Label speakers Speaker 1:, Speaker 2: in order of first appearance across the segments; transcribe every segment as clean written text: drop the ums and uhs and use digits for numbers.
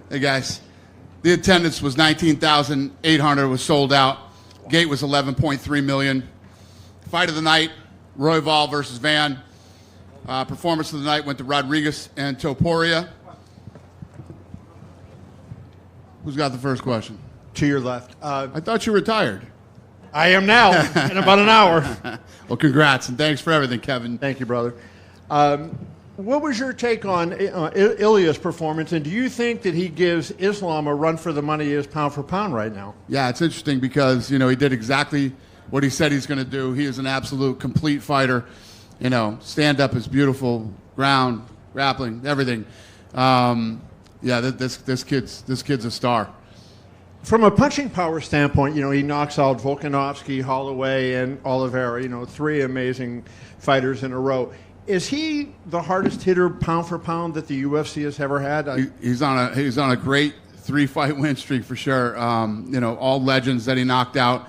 Speaker 1: Hey, guys. The attendance was 19,800. Was sold out. Gate was 11.3 million. Fight of the night, Royval versus Van. Performance of the night went to Rodriguez and Topuria. Who's got the first question?
Speaker 2: To your left.
Speaker 1: I thought you retired.
Speaker 2: I am now, in about an hour.
Speaker 1: Well, congrats, and thanks for everything, Kevin.
Speaker 2: Thank you, brother. What was your take on Ilya's performance, and do you think that he gives Islam a run for the money he is pound for pound right now?
Speaker 1: Yeah, it's interesting because, he did exactly what he said he's going to do. He is an absolute complete fighter. Stand-up is beautiful, ground, grappling, everything. This kid's a star.
Speaker 2: From a punching power standpoint, he knocks out Volkanovski, Holloway, and Oliveira, 3 amazing fighters in a row. Is he the hardest hitter pound for pound that the UFC has ever had?
Speaker 1: He's on a great 3-fight win streak for sure. All legends that he knocked out.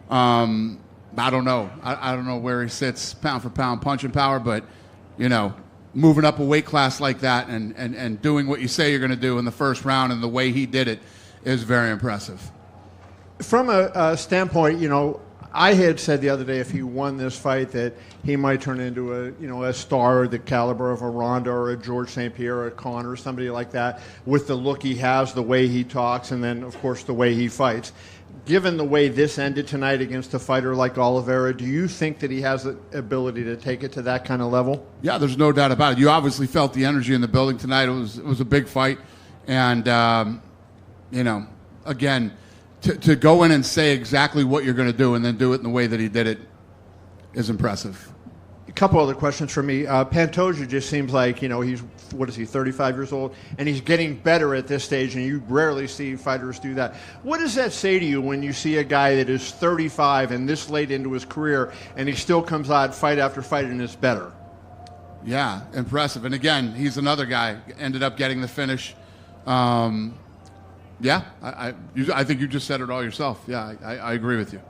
Speaker 1: I don't know. I don't know where he sits pound for pound punching power, but moving up a weight class like that and doing what you say you're going to do in the first round and the way he did it is very impressive.
Speaker 2: From a standpoint, I had said the other day if he won this fight that he might turn into a star the caliber of a Ronda or a George St. Pierre or a Conor or somebody like that with the look he has, the way he talks, and then, of course, the way he fights. Given the way this ended tonight against a fighter like Oliveira, do you think that he has the ability to take it to that kind of level?
Speaker 1: Yeah, there's no doubt about it. You obviously felt the energy in the building tonight. It was a big fight. And, again, to go in and say exactly what you're going to do and then do it in the way that he did it is impressive.
Speaker 2: A couple other questions for me. Pantoja just seems like, he's, 35 years old, and he's getting better at this stage, and you rarely see fighters do that. What does that say to you when you see a guy that is 35 and this late into his career, and he still comes out fight after fight and is better?
Speaker 1: Yeah, impressive. And again, he's another guy, ended up getting the finish. I think you just said it all yourself. Yeah, I agree with you.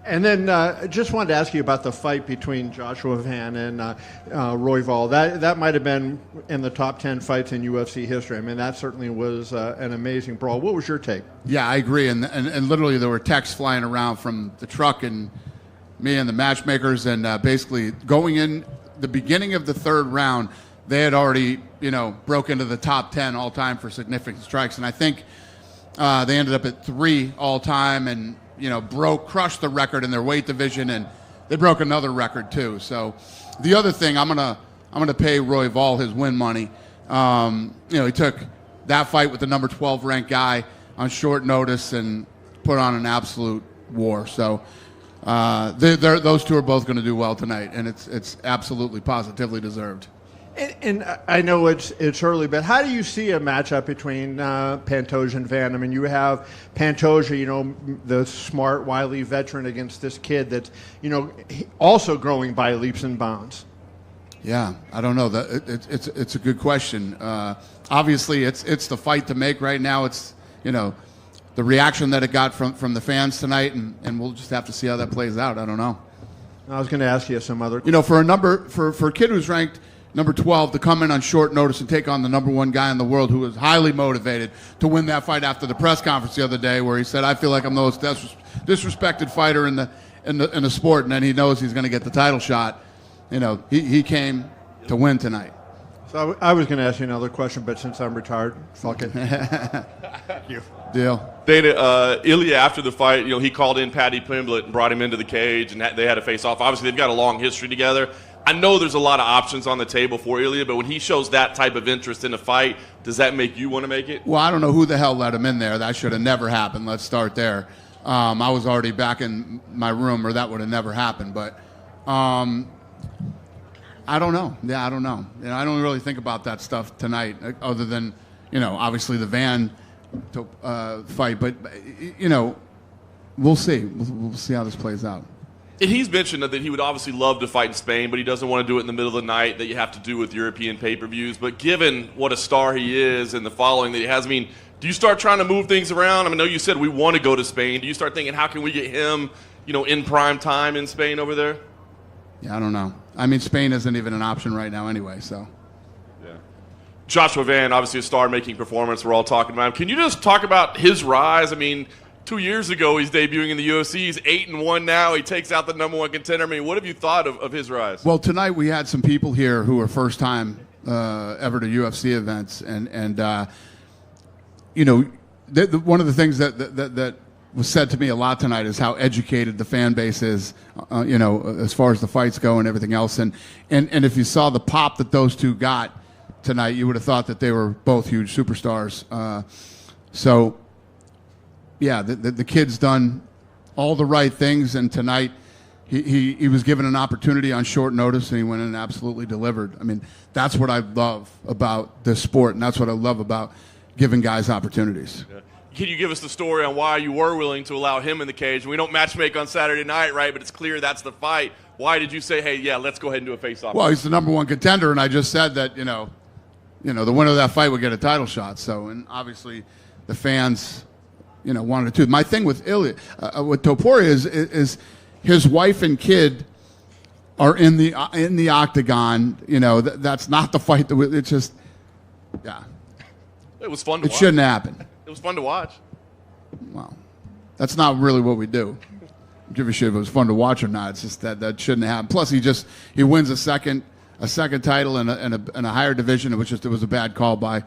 Speaker 2: And then just wanted to ask you about the fight between Joshua Van and Royval. That might have been in the top 10 fights in UFC history. I mean, that certainly was an amazing brawl. What was your take?
Speaker 1: Yeah, I agree. And literally there were texts flying around from the truck and me and the matchmakers. And basically going in the beginning of the third round, they had already, broke into the top 10 all-time for significant strikes. And I think they ended up at 3 all-time and, crushed the record in their weight division, and they broke another record too. So the other thing, I'm gonna pay Royval his win money. He took that fight with the number 12 ranked guy on short notice and put on an absolute war. So those two are both going to do well tonight, and it's absolutely positively deserved.
Speaker 2: And I know it's early, but how do you see a matchup between Pantoja and Van? I mean, you have Pantoja, the smart, wily veteran against this kid that's, also growing by leaps and bounds.
Speaker 1: Yeah, I don't know. It's a good question. Obviously, it's the fight to make right now. It's, the reaction that it got from the fans tonight, and we'll just have to see how that plays out. I don't know.
Speaker 2: I was going to ask you some other.
Speaker 1: For a kid who's ranked number 12 to come in on short notice and take on the number 1 guy in the world who was highly motivated to win that fight after the press conference the other day where he said, I feel like I'm the most disrespected fighter in the sport, and then he knows he's going to get the title shot. He came to win tonight.
Speaker 2: So I was going to ask you another question, but since I'm retired, fuck it.
Speaker 1: Thank you. Deal.
Speaker 3: Dana, Ilya, after the fight, he called in Paddy Pimblett and brought him into the cage, and they had to face off. Obviously, they've got a long history together. I know there's a lot of options on the table for Ilya, but when he shows that type of interest in a fight, does that make you want to make it?
Speaker 1: Well, I don't know who the hell let him in there. That should have never happened. Let's start there. I was already back in my room, or that would have never happened. But I don't know. Yeah, I don't know. I don't really think about that stuff tonight, other than, obviously the Van fight. But, we'll see. We'll see how this plays out.
Speaker 3: And he's mentioned that he would obviously love to fight in Spain, but he doesn't want to do it in the middle of the night that you have to do with European pay-per-views. But given what a star he is and the following that he has, do you start trying to move things around? I know you said we want to go to Spain. Do you start thinking, how can we get him, in prime time in Spain over there?
Speaker 1: Yeah, I don't know. Spain isn't even an option right now anyway, so.
Speaker 3: Yeah. Joshua Van, obviously a star-making performance. We're all talking about him. Can you just talk about his rise? I mean, 2 years ago he's debuting in the UFC. He's 8-1 now. He takes out the #1 contender. I mean, what have you thought of his rise?
Speaker 1: Well, tonight we had some people here who were first time ever to UFC events, and you know, one of the things that was said to me a lot tonight is how educated the fan base is, you know, as far as the fights go and everything else. And if you saw the pop that those two got tonight, you would have thought that they were both huge superstars. So, yeah, the kid's done all the right things, and tonight he was given an opportunity on short notice, and he went in and absolutely delivered. I mean, that's what I love about this sport, and that's what I love about giving guys opportunities.
Speaker 3: Yeah. Can you give us the story on why you were willing to allow him in the cage? We don't matchmake on Saturday night, right? But it's clear that's the fight. Why did you say, hey, yeah, let's go ahead and do a face-off?
Speaker 1: Well, he's the #1 contender, and I just said that, you know, the winner of that fight would get a title shot. So, and obviously the fans, you know, wanted to. My thing with with Topuria is his wife and kid are in the octagon. You know, that's not the fight. It's just, yeah.
Speaker 3: It was fun to watch.
Speaker 1: It shouldn't happen.
Speaker 3: It was fun to watch.
Speaker 1: Well, that's not really what we do. Give a shit if it was fun to watch or not. It's just that shouldn't happen. Plus, he wins a second title in a higher division. It was a bad call by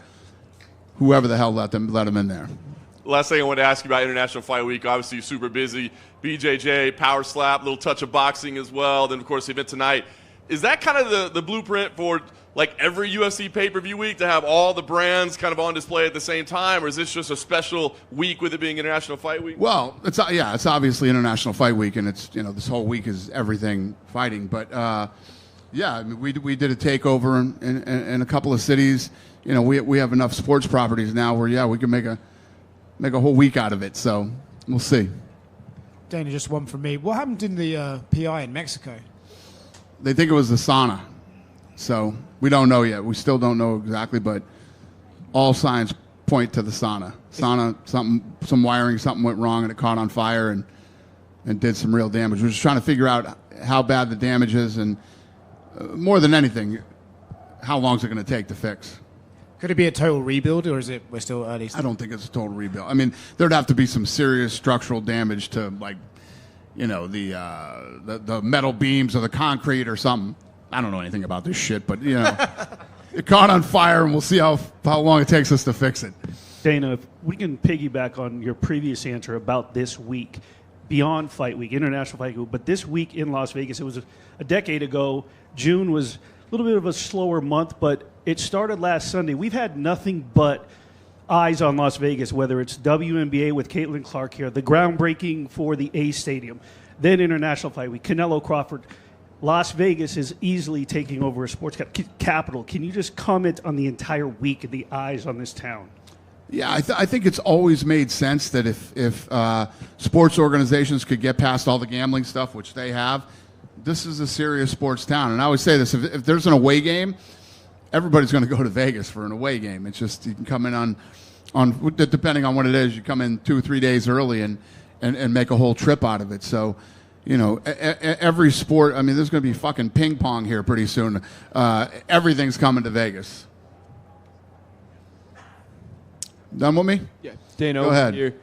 Speaker 1: whoever the hell let him in there.
Speaker 3: Last thing I wanted to ask you about International Fight Week. Obviously, you're super busy. BJJ, power slap, little touch of boxing as well. Then, of course, the event tonight. Is that kind of the blueprint for like every UFC pay-per-view week to have all the brands kind of on display at the same time, or is this just a special week with it being International Fight Week?
Speaker 1: Well, it's obviously International Fight Week, and it's, you know, this whole week is everything fighting. But yeah, I mean, we did a takeover in a couple of cities. You know, we have enough sports properties now where we can make a whole week out of it. So we'll see.
Speaker 4: Dana, just one from me. What happened in the PI in Mexico?
Speaker 1: They think it was the sauna. So we don't know yet. We still don't know exactly, but all signs point to the sauna. Some wiring, something went wrong, and it caught on fire and did some real damage. We're just trying to figure out how bad the damage is, and more than anything, how long is it going to take to fix?
Speaker 4: Could it be a total rebuild, or is it we're still early?
Speaker 1: I don't think it's a total rebuild. I mean, there'd have to be some serious structural damage to, like, you know, the metal beams or the concrete or something. I don't know anything about this shit, but, you know, it caught on fire, and we'll see how long it takes us to fix it.
Speaker 5: Dana, if we can piggyback on your previous answer about this week, beyond Fight Week, International Fight Week, but this week in Las Vegas, it was a decade ago. June was a little bit of a slower month, but it started last Sunday. We've had nothing but eyes on Las Vegas, whether it's WNBA with Caitlin Clark here, the groundbreaking for the A Stadium, then International Fight Week, Canelo Crawford. Las Vegas is easily taking over a sports capital. Can you just comment on the entire week and the eyes on this town?
Speaker 1: Yeah, I think it's always made sense that if sports organizations could get past all the gambling stuff, which they have, this is a serious sports town. And I always say this, if there's an away game, everybody's going to go to Vegas for an away game. It's just you can come in on depending on what it is, you come in 2 or 3 days early and make a whole trip out of it. So, you know, every sport, I mean, there's going to be fucking ping pong here pretty soon. Everything's coming to Vegas. Done with me?
Speaker 6: Yeah. Dana,
Speaker 1: go ahead.
Speaker 6: Here.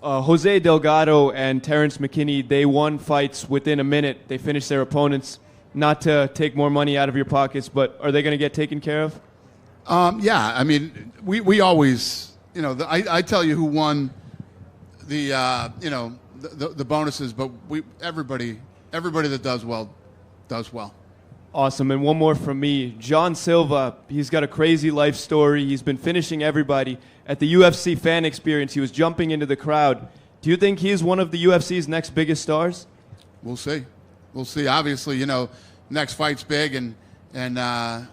Speaker 6: Jose Delgado and Terrence McKinney, they won fights within a minute. They finished their opponents. Not to take more money out of your pockets, but are they going to get taken care of?
Speaker 1: Yeah, I mean, we always, you know, I tell you who won the, you know, the bonuses, but everybody that does well does well.
Speaker 6: Awesome. And one more from me. John Silva, he's got a crazy life story. He's been finishing everybody. At the UFC fan experience, he was jumping into the crowd. Do you think he's one of the UFC's next biggest stars?
Speaker 1: We'll see. We'll see. Obviously, you know, next fight's big, and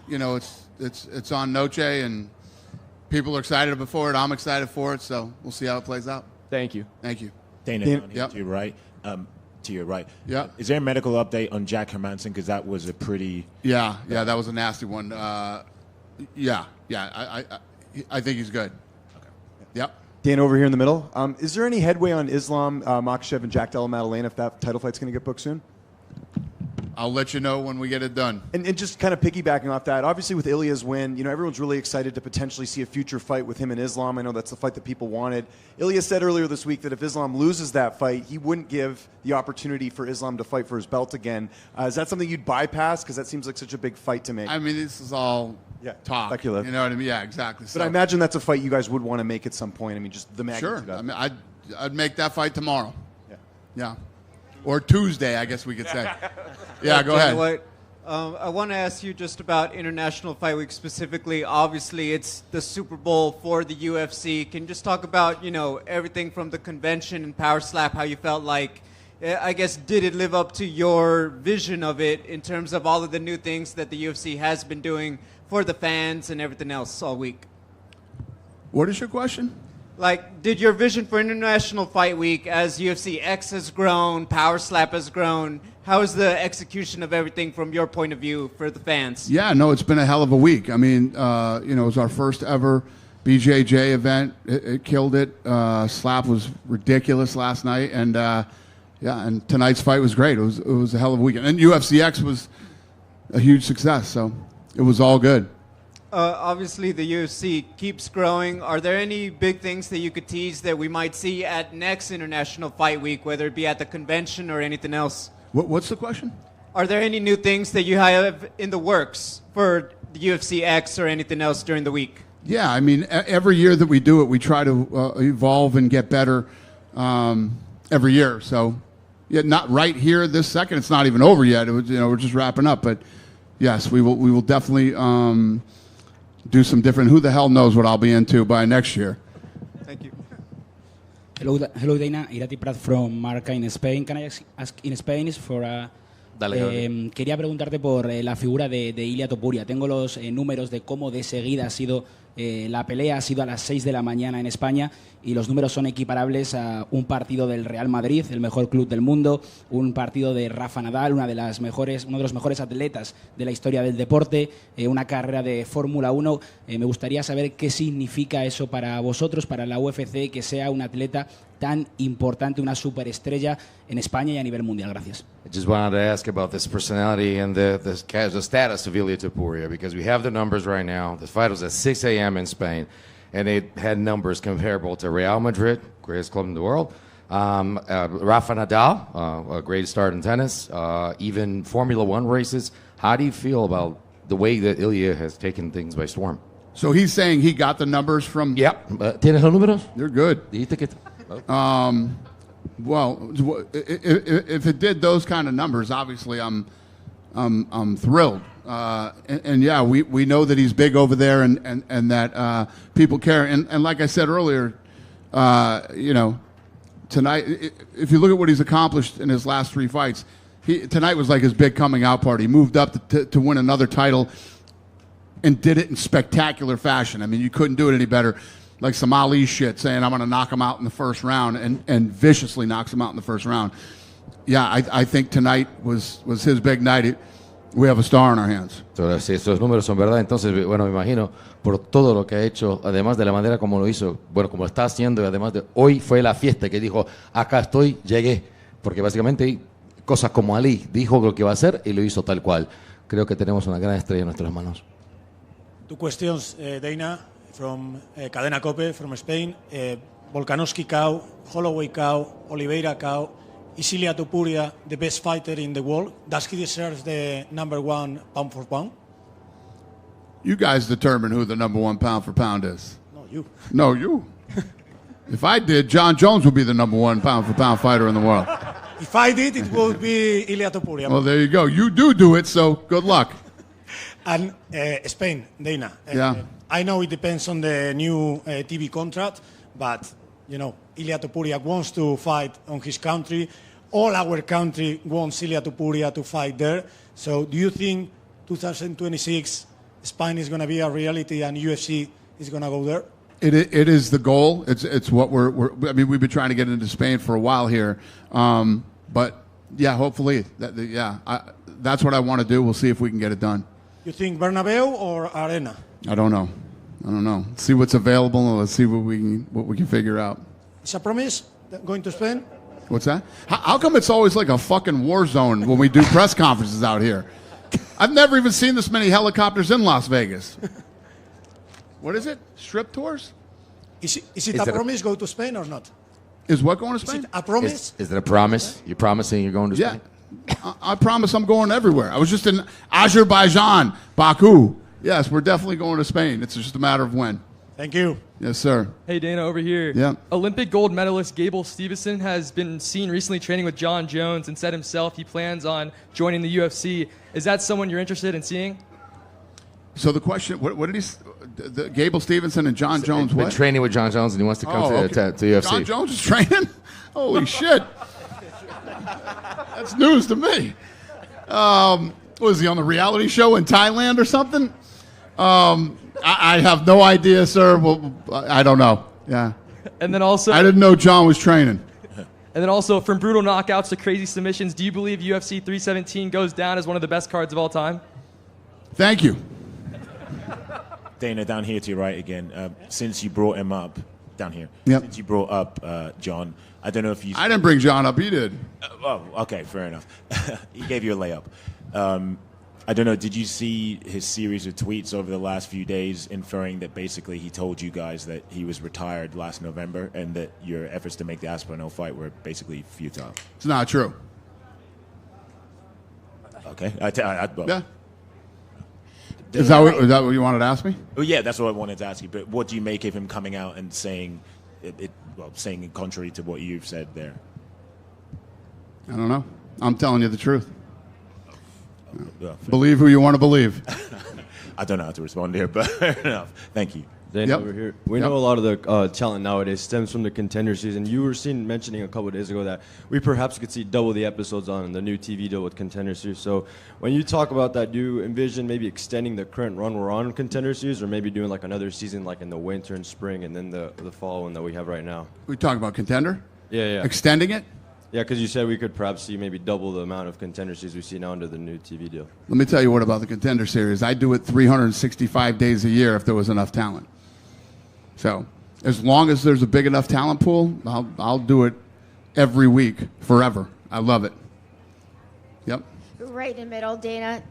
Speaker 1: you know, it's on Noche, and people are excited before it. I'm excited for it, so we'll see how it plays out.
Speaker 6: Thank you.
Speaker 1: Thank you.
Speaker 7: Dana,
Speaker 1: Yep.
Speaker 7: to your right. To your right.
Speaker 1: Yeah.
Speaker 7: Is there a medical update on Jack Hermanson? Because that was a pretty.
Speaker 1: Yeah, that was a nasty one. Yeah. I think he's good. Okay. Yep.
Speaker 8: Dan, over here in the middle. Is there any headway on Islam Makhachev and Jack Della Maddalena if that title fight's going to get booked soon?
Speaker 1: I'll let you know when we get it done.
Speaker 8: And just kind of piggybacking off that, obviously with Ilya's win, everyone's really excited to potentially see a future fight with him and Islam. I know that's the fight that people wanted. Ilya said earlier this week that if Islam loses that fight, he wouldn't give the opportunity for Islam to fight for his belt again. Is that something you'd bypass? Because that seems like such a big fight to make.
Speaker 1: I mean, this is all talk.
Speaker 8: Speculative.
Speaker 1: You know what I mean? Yeah, exactly.
Speaker 8: But I imagine that's a fight you guys would want to make at some point. I mean, just the magnitude
Speaker 1: Sure.
Speaker 8: of it.
Speaker 1: I mean, I'd make that fight tomorrow.
Speaker 8: Yeah.
Speaker 1: Or Tuesday, I guess we could say. Yeah, go ahead.
Speaker 9: I want to ask you just about International Fight Week specifically. Obviously, it's the Super Bowl for the UFC. Can you just talk about, everything from the convention and Power Slap, how you felt like, I guess, did it live up to your vision of it in terms of all of the new things that the UFC has been doing for the fans and everything else all week?
Speaker 1: What is your question?
Speaker 9: Like, did your vision for International Fight Week as UFC X has grown, Power Slap has grown, how is the execution of everything from your point of view for the fans?
Speaker 1: Yeah, no, it's been a hell of a week. I mean, it was our first ever BJJ event. It killed it. Slap was ridiculous last night, and and tonight's fight was great. It was a hell of a weekend, and UFC X was a huge success. So it was all good.
Speaker 9: Obviously, the UFC keeps growing. Are there any big things that you could tease that we might see at next International Fight Week, whether it be at the convention or anything else?
Speaker 1: What's the question?
Speaker 9: Are there any new things that you have in the works for the UFC X or anything else during the week?
Speaker 1: Yeah, I mean, every year that we do it, we try to evolve and get better every year. So, not right here this second. It's not even over yet. It was, we're just wrapping up. But yes, we will definitely do some different. Who the hell knows what I'll be into by next year?
Speaker 9: Thank you.
Speaker 10: Hello, Dana. Irati Prat from Marca in Spain. Can I ask in Spanish for quería preguntarte por la figura de Ilia Topuria. Tengo los números de cómo de seguida ha sido la pelea. Ha sido a las 6 de la mañana en España y los números son equiparables a un partido del Real Madrid, el mejor club del mundo, un partido de Rafa Nadal, uno de los mejores atletas de la historia del deporte, una carrera de Fórmula 1. Me gustaría saber qué significa eso para vosotros, para la UFC, que sea un atleta tan importante, una superestrella en España y a nivel mundial. Gracias.
Speaker 11: I just wanted to ask about this personality and the status of Ilia Topuria, because we have the numbers right now. The fight was at 6 a.m. in Spain, and it had numbers comparable to Real Madrid, greatest club in the world, Rafa Nadal, a great start in tennis, even Formula One races. How do you feel about the way that Ilia has taken things by storm?
Speaker 1: So he's saying he got the numbers from...
Speaker 11: Yep. ¿Tienes los números?
Speaker 1: They're good.
Speaker 11: Dijiste que...
Speaker 1: Well, if it did those kind of numbers, obviously I'm thrilled. And yeah, we know that he's big over there, and that people care. And like I said earlier, tonight, if you look at what he's accomplished in his last 3 fights, tonight was like his big coming out party. He moved up to win another title and did it in spectacular fashion. I mean, you couldn't do it any better. Like some Ali shit, saying I'm going to knock him out in the first round, and viciously knocks him out in the first round. Yeah, I think tonight was his big night. We have a star in our hands.
Speaker 11: Si esos números son verdad, entonces, bueno, me imagino, por todo lo que ha hecho, además de la manera como lo hizo, bueno, como lo está haciendo, y además de hoy fue la fiesta que dijo, acá estoy, llegué. Porque básicamente cosas como Ali dijo lo que iba a hacer y lo hizo tal cual. Creo que tenemos una gran estrella en nuestras manos.
Speaker 12: Two questions, Dana, from Cadena Cope, from Spain. Volkanovski cow, Holloway cow, Oliveira cow. Is Ilia Topuria the best fighter in the world? Does he deserve the #1 pound for pound?
Speaker 1: You guys determine who the #1 pound for pound is.
Speaker 12: No, you.
Speaker 1: No, you. If I did, John Jones would be the #1 pound for pound fighter in the world.
Speaker 12: If I did, it would be Ilia Topuria.
Speaker 1: Well, there you go. You do it, so good luck.
Speaker 12: And Spain, Dana.
Speaker 1: Yeah.
Speaker 12: I know it depends on the new TV contract, but, Ilia Topuria wants to fight on his country. All our country wants Ilia Topuria to fight there. So do you think 2026 Spain is going to be a reality and UFC is going to go there?
Speaker 1: It is the goal. It's what we've been trying to get into Spain for a while here. But, yeah, hopefully. That's what I want to do. We'll see if we can get it done.
Speaker 12: You think Bernabeu or Arena?
Speaker 1: I don't know. Let's see what's available, and let's see what we can figure out.
Speaker 12: Is a promise going to Spain?
Speaker 1: What's that? How come it's always like a fucking war zone when we do press conferences out here? I've never even seen this many helicopters in Las Vegas. What is it? Strip tours?
Speaker 12: Is it a promise go to Spain or not?
Speaker 1: Is what going to Spain?
Speaker 12: Is it a promise?
Speaker 11: Is it a promise? You're promising you're going to
Speaker 1: Yeah.
Speaker 11: Spain?
Speaker 1: I promise I'm going everywhere. I was just in Azerbaijan, Baku. Yes, we're definitely going to Spain. It's just a matter of when.
Speaker 12: Thank you.
Speaker 1: Yes, sir.
Speaker 13: Hey, Dana, over here.
Speaker 1: Yeah.
Speaker 13: Olympic gold medalist Gable Stevenson has been seen recently training with John Jones and said himself he plans on joining the UFC. Is that someone you're interested in seeing?
Speaker 1: So the question, what did he, Gable Stevenson and John Jones,
Speaker 11: Been
Speaker 1: what?
Speaker 11: training with John Jones, and he wants to come to UFC.
Speaker 1: John Jones is training? Holy shit. That's news to me. Was he on the reality show in Thailand or something? I have no idea, sir. Well, I don't know. Yeah.
Speaker 13: And then also,
Speaker 1: I didn't know John was training.
Speaker 13: And then also, from brutal knockouts to crazy submissions, do you believe UFC 317 goes down as one of the best cards of all time?
Speaker 1: Thank you.
Speaker 7: Dana, down here to your right again. Since you brought him up, down here.
Speaker 1: Yep.
Speaker 7: Since you brought up John, I don't know if you.
Speaker 1: I didn't bring John up. He did.
Speaker 7: Oh, okay, fair enough. He gave you a layup. I don't know. Did you see his series of tweets over the last few days inferring that basically he told you guys that he was retired last November and that your efforts to make the Aspinall fight were basically futile?
Speaker 1: It's not true.
Speaker 7: Okay.
Speaker 1: Yeah. Is that what you wanted to ask me?
Speaker 7: Well, yeah, that's what I wanted to ask you. But what do you make of him coming out and saying saying contrary to what you've said there?
Speaker 1: I don't know. I'm telling you the truth.
Speaker 7: Well,
Speaker 1: Believe who you want to believe.
Speaker 7: I don't know how to respond here, but fair enough. Thank you.
Speaker 14: Dana,
Speaker 1: Yep.
Speaker 14: over here. We
Speaker 1: Yep.
Speaker 14: know a lot of the talent nowadays stems from the Contender Series. You were mentioning a couple of days ago that we perhaps could see double the episodes on the new TV deal with Contender Series. So when you talk about that, do you envision maybe extending the current run we're on Contender Series, or maybe doing like another season like in the winter and spring and then the fall one that we have right now?
Speaker 1: We talking about Contender?
Speaker 14: Yeah.
Speaker 1: Extending it?
Speaker 14: Yeah, because you said we could perhaps see maybe double the amount of Contender Series we see now under the new TV deal.
Speaker 1: Let me tell you what about the Contender Series. I do it 365 days a year if there was enough talent. So as long as there's a big enough talent pool, I'll do it every week, forever. I love it. Yep.
Speaker 15: Right in the middle, Dana.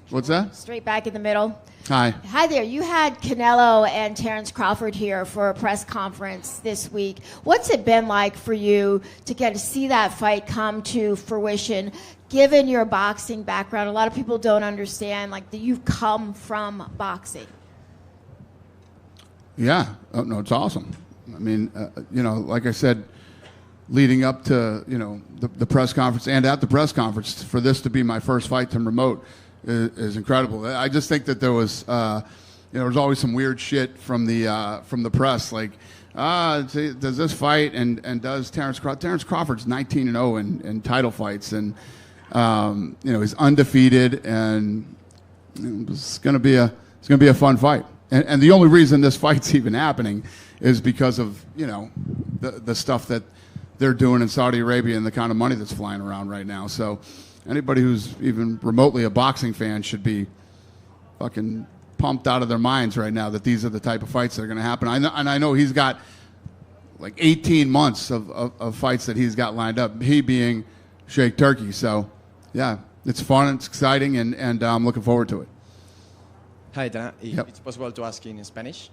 Speaker 1: What's that?
Speaker 15: Straight back in the middle.
Speaker 1: Hi.
Speaker 15: Hi there. You had Canelo and Terrence Crawford here for a press conference this week. What's it been like for you to get to see that fight come to fruition, given your boxing background? A lot of people don't understand, like, that you've come from boxing.
Speaker 1: Yeah. Oh, no, it's awesome. I mean, like I said, leading up to, the press conference and at the press conference, for this to be my first fight to remote is incredible. I just think that there was, there was always some weird shit from the press, like, does this fight and does Terrence Crawford's 19-0 in title fights, and he's undefeated, and it's going to be a fun fight. And the only reason this fight's even happening is because of the stuff that they're doing in Saudi Arabia and the kind of money that's flying around right now. So anybody who's even remotely a boxing fan should be fucking pumped out of their minds right now that these are the type of fights that are going to happen. I know he's got like 18 months of fights that he's got lined up, he being Sheikh Turkey. So, yeah, it's fun, it's exciting, and I'm looking forward to it.
Speaker 16: Hi, Dana.
Speaker 1: Yep.
Speaker 16: It's possible to ask in Spanish.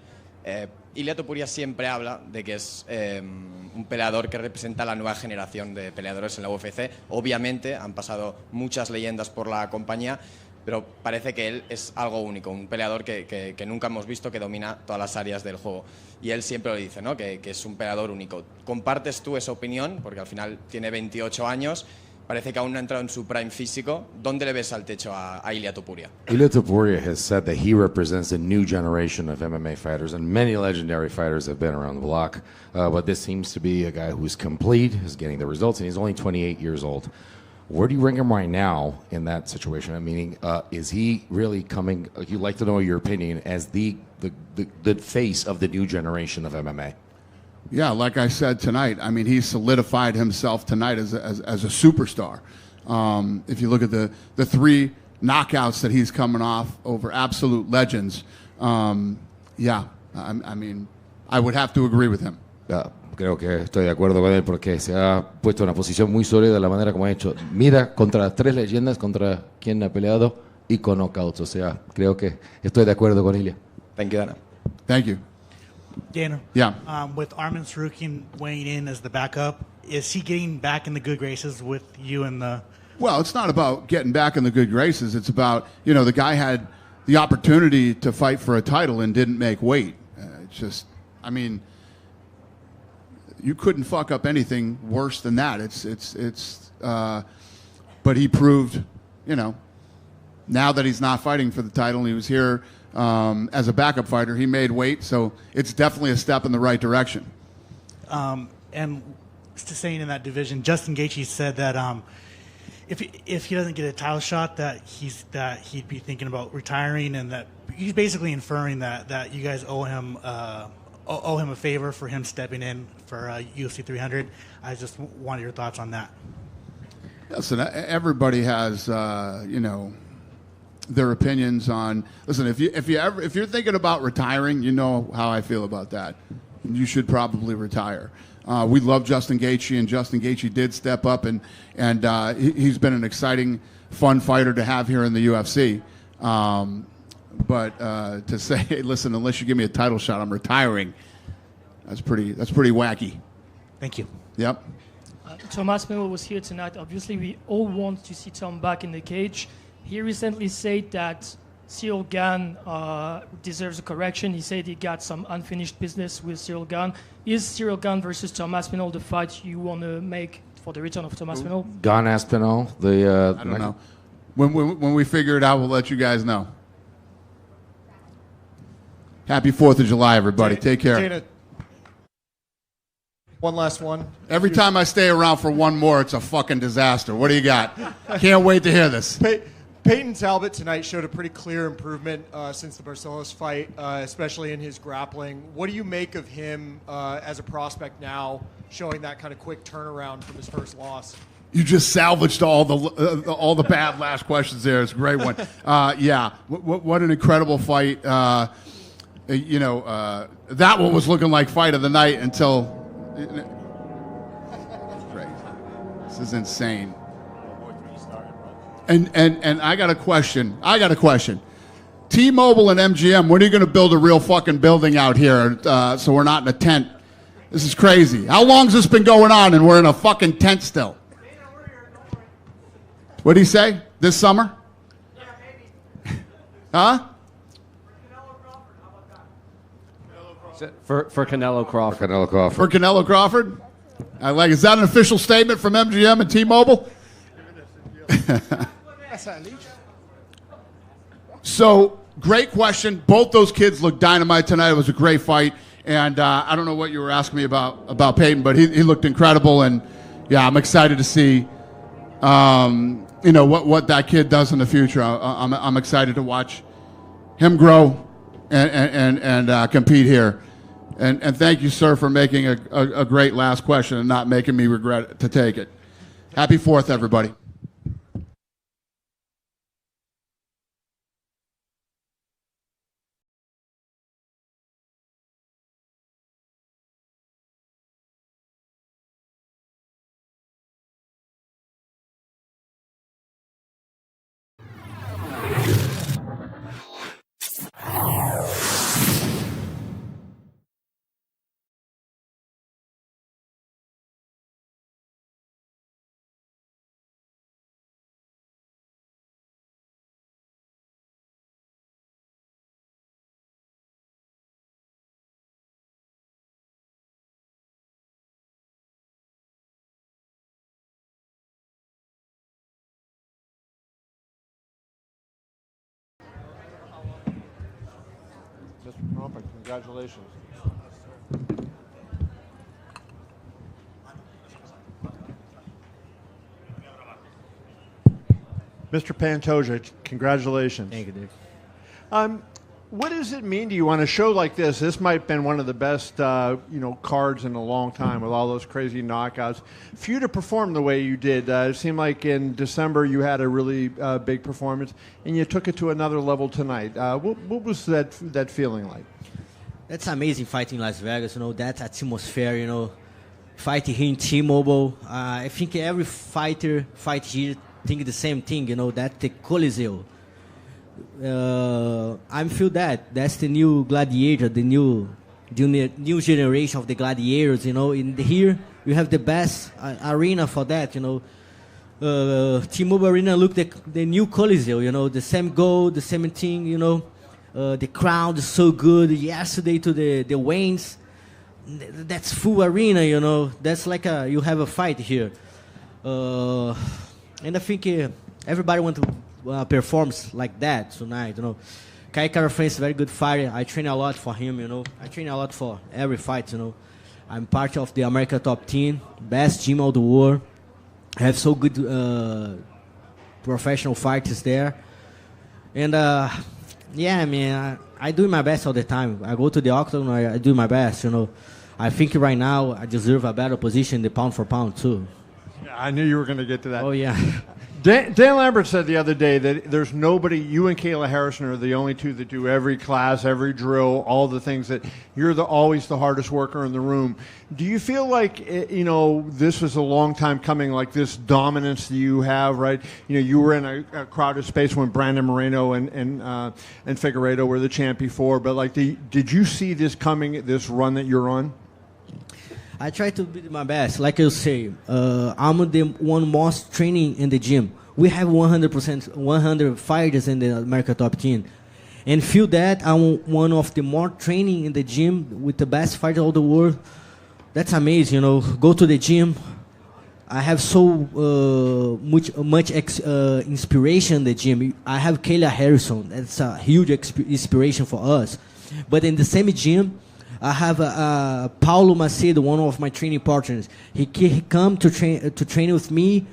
Speaker 16: Ilia Topuria siempre habla de que es un peleador que representa la nueva generación de peleadores en la UFC. Obviamente han pasado muchas leyendas por la compañía, pero parece que él es algo único, un peleador que nunca hemos visto, que domina todas las áreas del juego. Y él siempre lo dice, ¿no? Que es un peleador único. ¿Compartes tú esa opinión? Porque al final tiene 28 años. Parece que aún no ha entrado en su prime físico. ¿Dónde le ves al techo a Ilia Topuria?
Speaker 11: Ilia Topuria has said that he represents a new generation of MMA fighters, and many legendary fighters have been around the block. But this seems to be a guy who's complete, is getting the results, and he's only 28 years old. Where do you rank him right now in that situation? I mean, is he really coming, you'd like to know your opinion, as the face of the new generation of MMA?
Speaker 1: Yeah, like I said tonight, I mean, he solidified himself tonight as a superstar. If you look at the three knockouts that he's coming off over absolute legends, I mean, I would have to agree with him.
Speaker 11: creo que estoy de acuerdo con él porque se ha puesto en una posición muy sólida de la manera como ha hecho. Mira contra las 3 leyendas, contra quien ha peleado y con knockouts. O sea, creo que estoy de acuerdo con Ilya.
Speaker 16: Thank you, Dana.
Speaker 1: Thank you.
Speaker 17: Dana.
Speaker 1: Yeah.
Speaker 17: With Arman Sarukian weighing in as the backup, is he getting back in the good graces with you and the...
Speaker 1: Well, it's not about getting back in the good graces. It's about, the guy had the opportunity to fight for a title and didn't make weight. It's just, you couldn't fuck up anything worse than that. But he proved, now that he's not fighting for the title and he was here as a backup fighter, he made weight. So it's definitely a step in the right direction.
Speaker 17: And staying in that division, Justin Gaethje said that if he doesn't get a title shot, that he'd be thinking about retiring, and that he's basically inferring that you guys owe him a favor for him stepping in for UFC 300. I just wanted your thoughts on that.
Speaker 1: Listen, everybody has their opinions on. Listen, if you're thinking about retiring, you know how I feel about that. You should probably retire. We love Justin Gaethje, and Justin Gaethje did step up, and he's been an exciting, fun fighter to have here in the UFC. But to say, hey, listen, unless you give me a title shot, I'm retiring. That's pretty wacky.
Speaker 17: Thank you.
Speaker 1: Yep.
Speaker 18: Thomas Miller was here tonight. Obviously, we all want to see Tom back in the cage. He recently said that Cyril Gane deserves a correction. He said he got some unfinished business with Cyril Gane. Is Cyril Gane versus Thomas Pinol the fight you want to make for the return of Thomas Pinol?
Speaker 11: Gane Aspinall.
Speaker 1: I don't know. When we figure it out, we'll let you guys know. Happy 4th of July, everybody. Take care.
Speaker 19: Dana, one last one.
Speaker 1: Every time I stay around for one more, it's a fucking disaster. What do you got? Can't wait to hear this.
Speaker 19: Peyton Talbot tonight showed a pretty clear improvement since the Barcelos fight, especially in his grappling. What do you make of him as a prospect now, showing that kind of quick turnaround from his first loss?
Speaker 1: You just salvaged all the bad last questions there. It's a great one. Yeah, what an incredible fight. That one was looking like fight of the night until. Great. This is insane. And I got a question. T-Mobile and MGM, when are you going to build a real fucking building out here so we're not in a tent? This is crazy. How long has this been going on and we're in a fucking tent still? What did he say? This summer? Huh?
Speaker 20: For Canelo Crawford.
Speaker 1: For Canelo Crawford? Is that an official statement from MGM and T-Mobile? So, great question. Both those kids looked dynamite tonight. It was a great fight. And I don't know what you were asking me about Peyton, but he looked incredible. And, yeah, I'm excited to see, what that kid does in the future. I'm excited to watch him grow and compete here. And thank you, sir, for making a great last question and not making me regret to take it. Happy 4th, everybody.
Speaker 2: Mr. Crawford, congratulations. Mr. Pantoja, congratulations.
Speaker 21: Thank you, Dave.
Speaker 2: What does it mean to you on a show like this? This might have been one of the best, cards in a long time with all those crazy knockouts. For you to perform the way you did, it seemed like in December you had a really big performance, and you took it to another level tonight. What was that feeling like?
Speaker 21: That's amazing fighting in Las Vegas. That atmosphere, fight here in T-Mobile. I think every fighter fight here think the same thing, that the Coliseo. I feel that's the new gladiator, the new generation of the gladiators. In here you have the best arena for that. T-Mobile Arena look the new Coliseo. The same goal, the same thing. The crowd is so good. Yesterday to the Waynes, that's full arena. That's like you have a fight here, and I think everybody want to perform like that tonight. Kai Kara-France is a very good fighter. I train a lot for him. I train a lot for every fight. I'm part of the America Top 10, best gym of the world. I have so good professional fighters there, and yeah, man, I do my best all the time. I go to the octagon, I do my best. I think right now I deserve a better position in the pound for pound too.
Speaker 2: Yeah, I knew you were going to get to that.
Speaker 21: Oh yeah.
Speaker 2: Dan Lambert said the other day that there's nobody, you and Kayla Harrison are the only two that do every class, every drill, all the things that you're always the hardest worker in the room. Do you feel like, this was a long time coming, like this dominance that you have, right? You were in a crowded space when Brandon Moreno and Figueiredo were the champ before, but did you see this coming, this run that you're on?
Speaker 21: I try to do my best. Like you say, I'm the one most training in the gym. We have 100 fighters in the America Top 10. And feel that I'm one of the more training in the gym with the best fighters of the world. That's amazing, Go to the gym. I have so much inspiration in the gym. I have Kayla Harrison. That's a huge inspiration for us. But in the same gym, I have Paulo Macedo, one of my training partners. He come to train with me,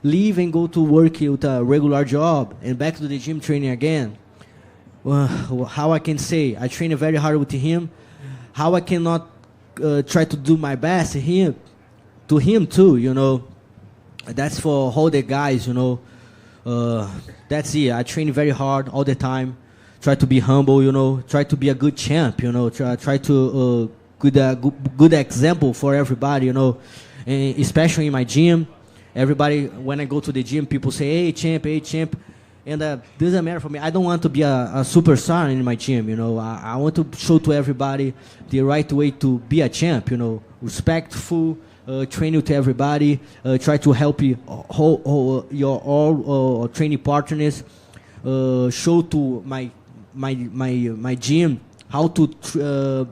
Speaker 21: leave and go to work with a regular job, and back to the gym training again. How I can say I train very hard with him. How I cannot try to do my best to him too. That's for all the guys. That's it. I train very hard all the time. Try to be humble, try to be a good champ, try to good example for everybody, and especially in my gym. Everybody, when I go to the gym, people say, hey champ, and doesn't matter for me. I don't want to be a superstar in my gym, I want to show to everybody the right way to be a champ, respectful, training to everybody, try to help your all training partners, show to my gym how to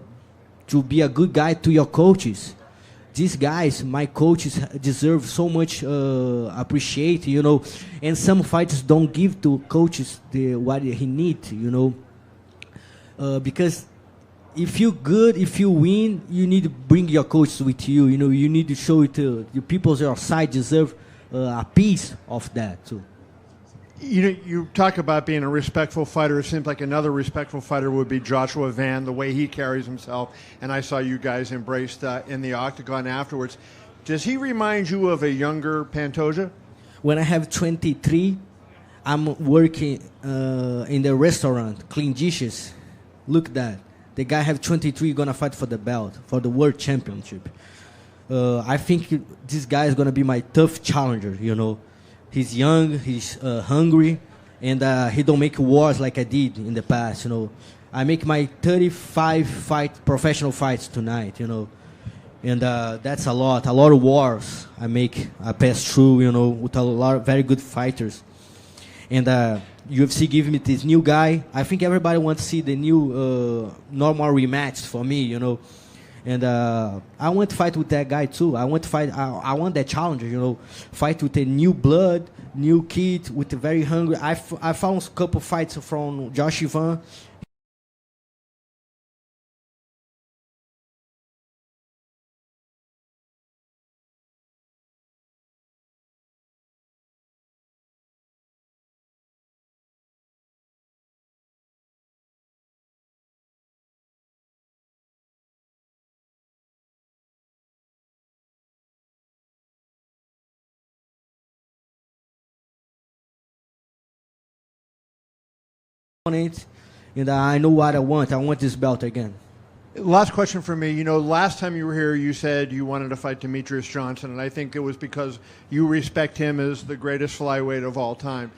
Speaker 21: be a good guy to your coaches. These guys, my coaches, deserve so much appreciate, and some fighters don't give to coaches what he needs, because if you're good, if you win, you need to bring your coaches with you, you need to show it to the people on your side deserve a piece of that too.
Speaker 2: You talk about being a respectful fighter. It seems like another respectful fighter would be Joshua Van, the way he carries himself. And I saw you guys embraced in the octagon afterwards. Does he remind you of a younger Pantoja?
Speaker 21: When I have 23, I'm working in the restaurant, clean dishes. Look at that. The guy have 23 going to fight for the belt, for the world championship. I think this guy is going to be my tough challenger, He's young, he's hungry, and he don't make wars like I did in the past, I make my 35 professional fights tonight, and that's a lot of wars I pass through, with a lot of very good fighters. And UFC give me this new guy. I think everybody wants to see the new normal rematch for me, And I want to fight with that guy too. I want to fight. I want that challenger, fight with a new blood, new kid, with a very hungry. I found a couple fights from Josh Ivan. On it, and I know what I want. I want this belt again.
Speaker 2: Last question for me. You know, last time you were here, you said you wanted to fight Demetrius Johnson, and I think it was because you respect him as the greatest flyweight of all time.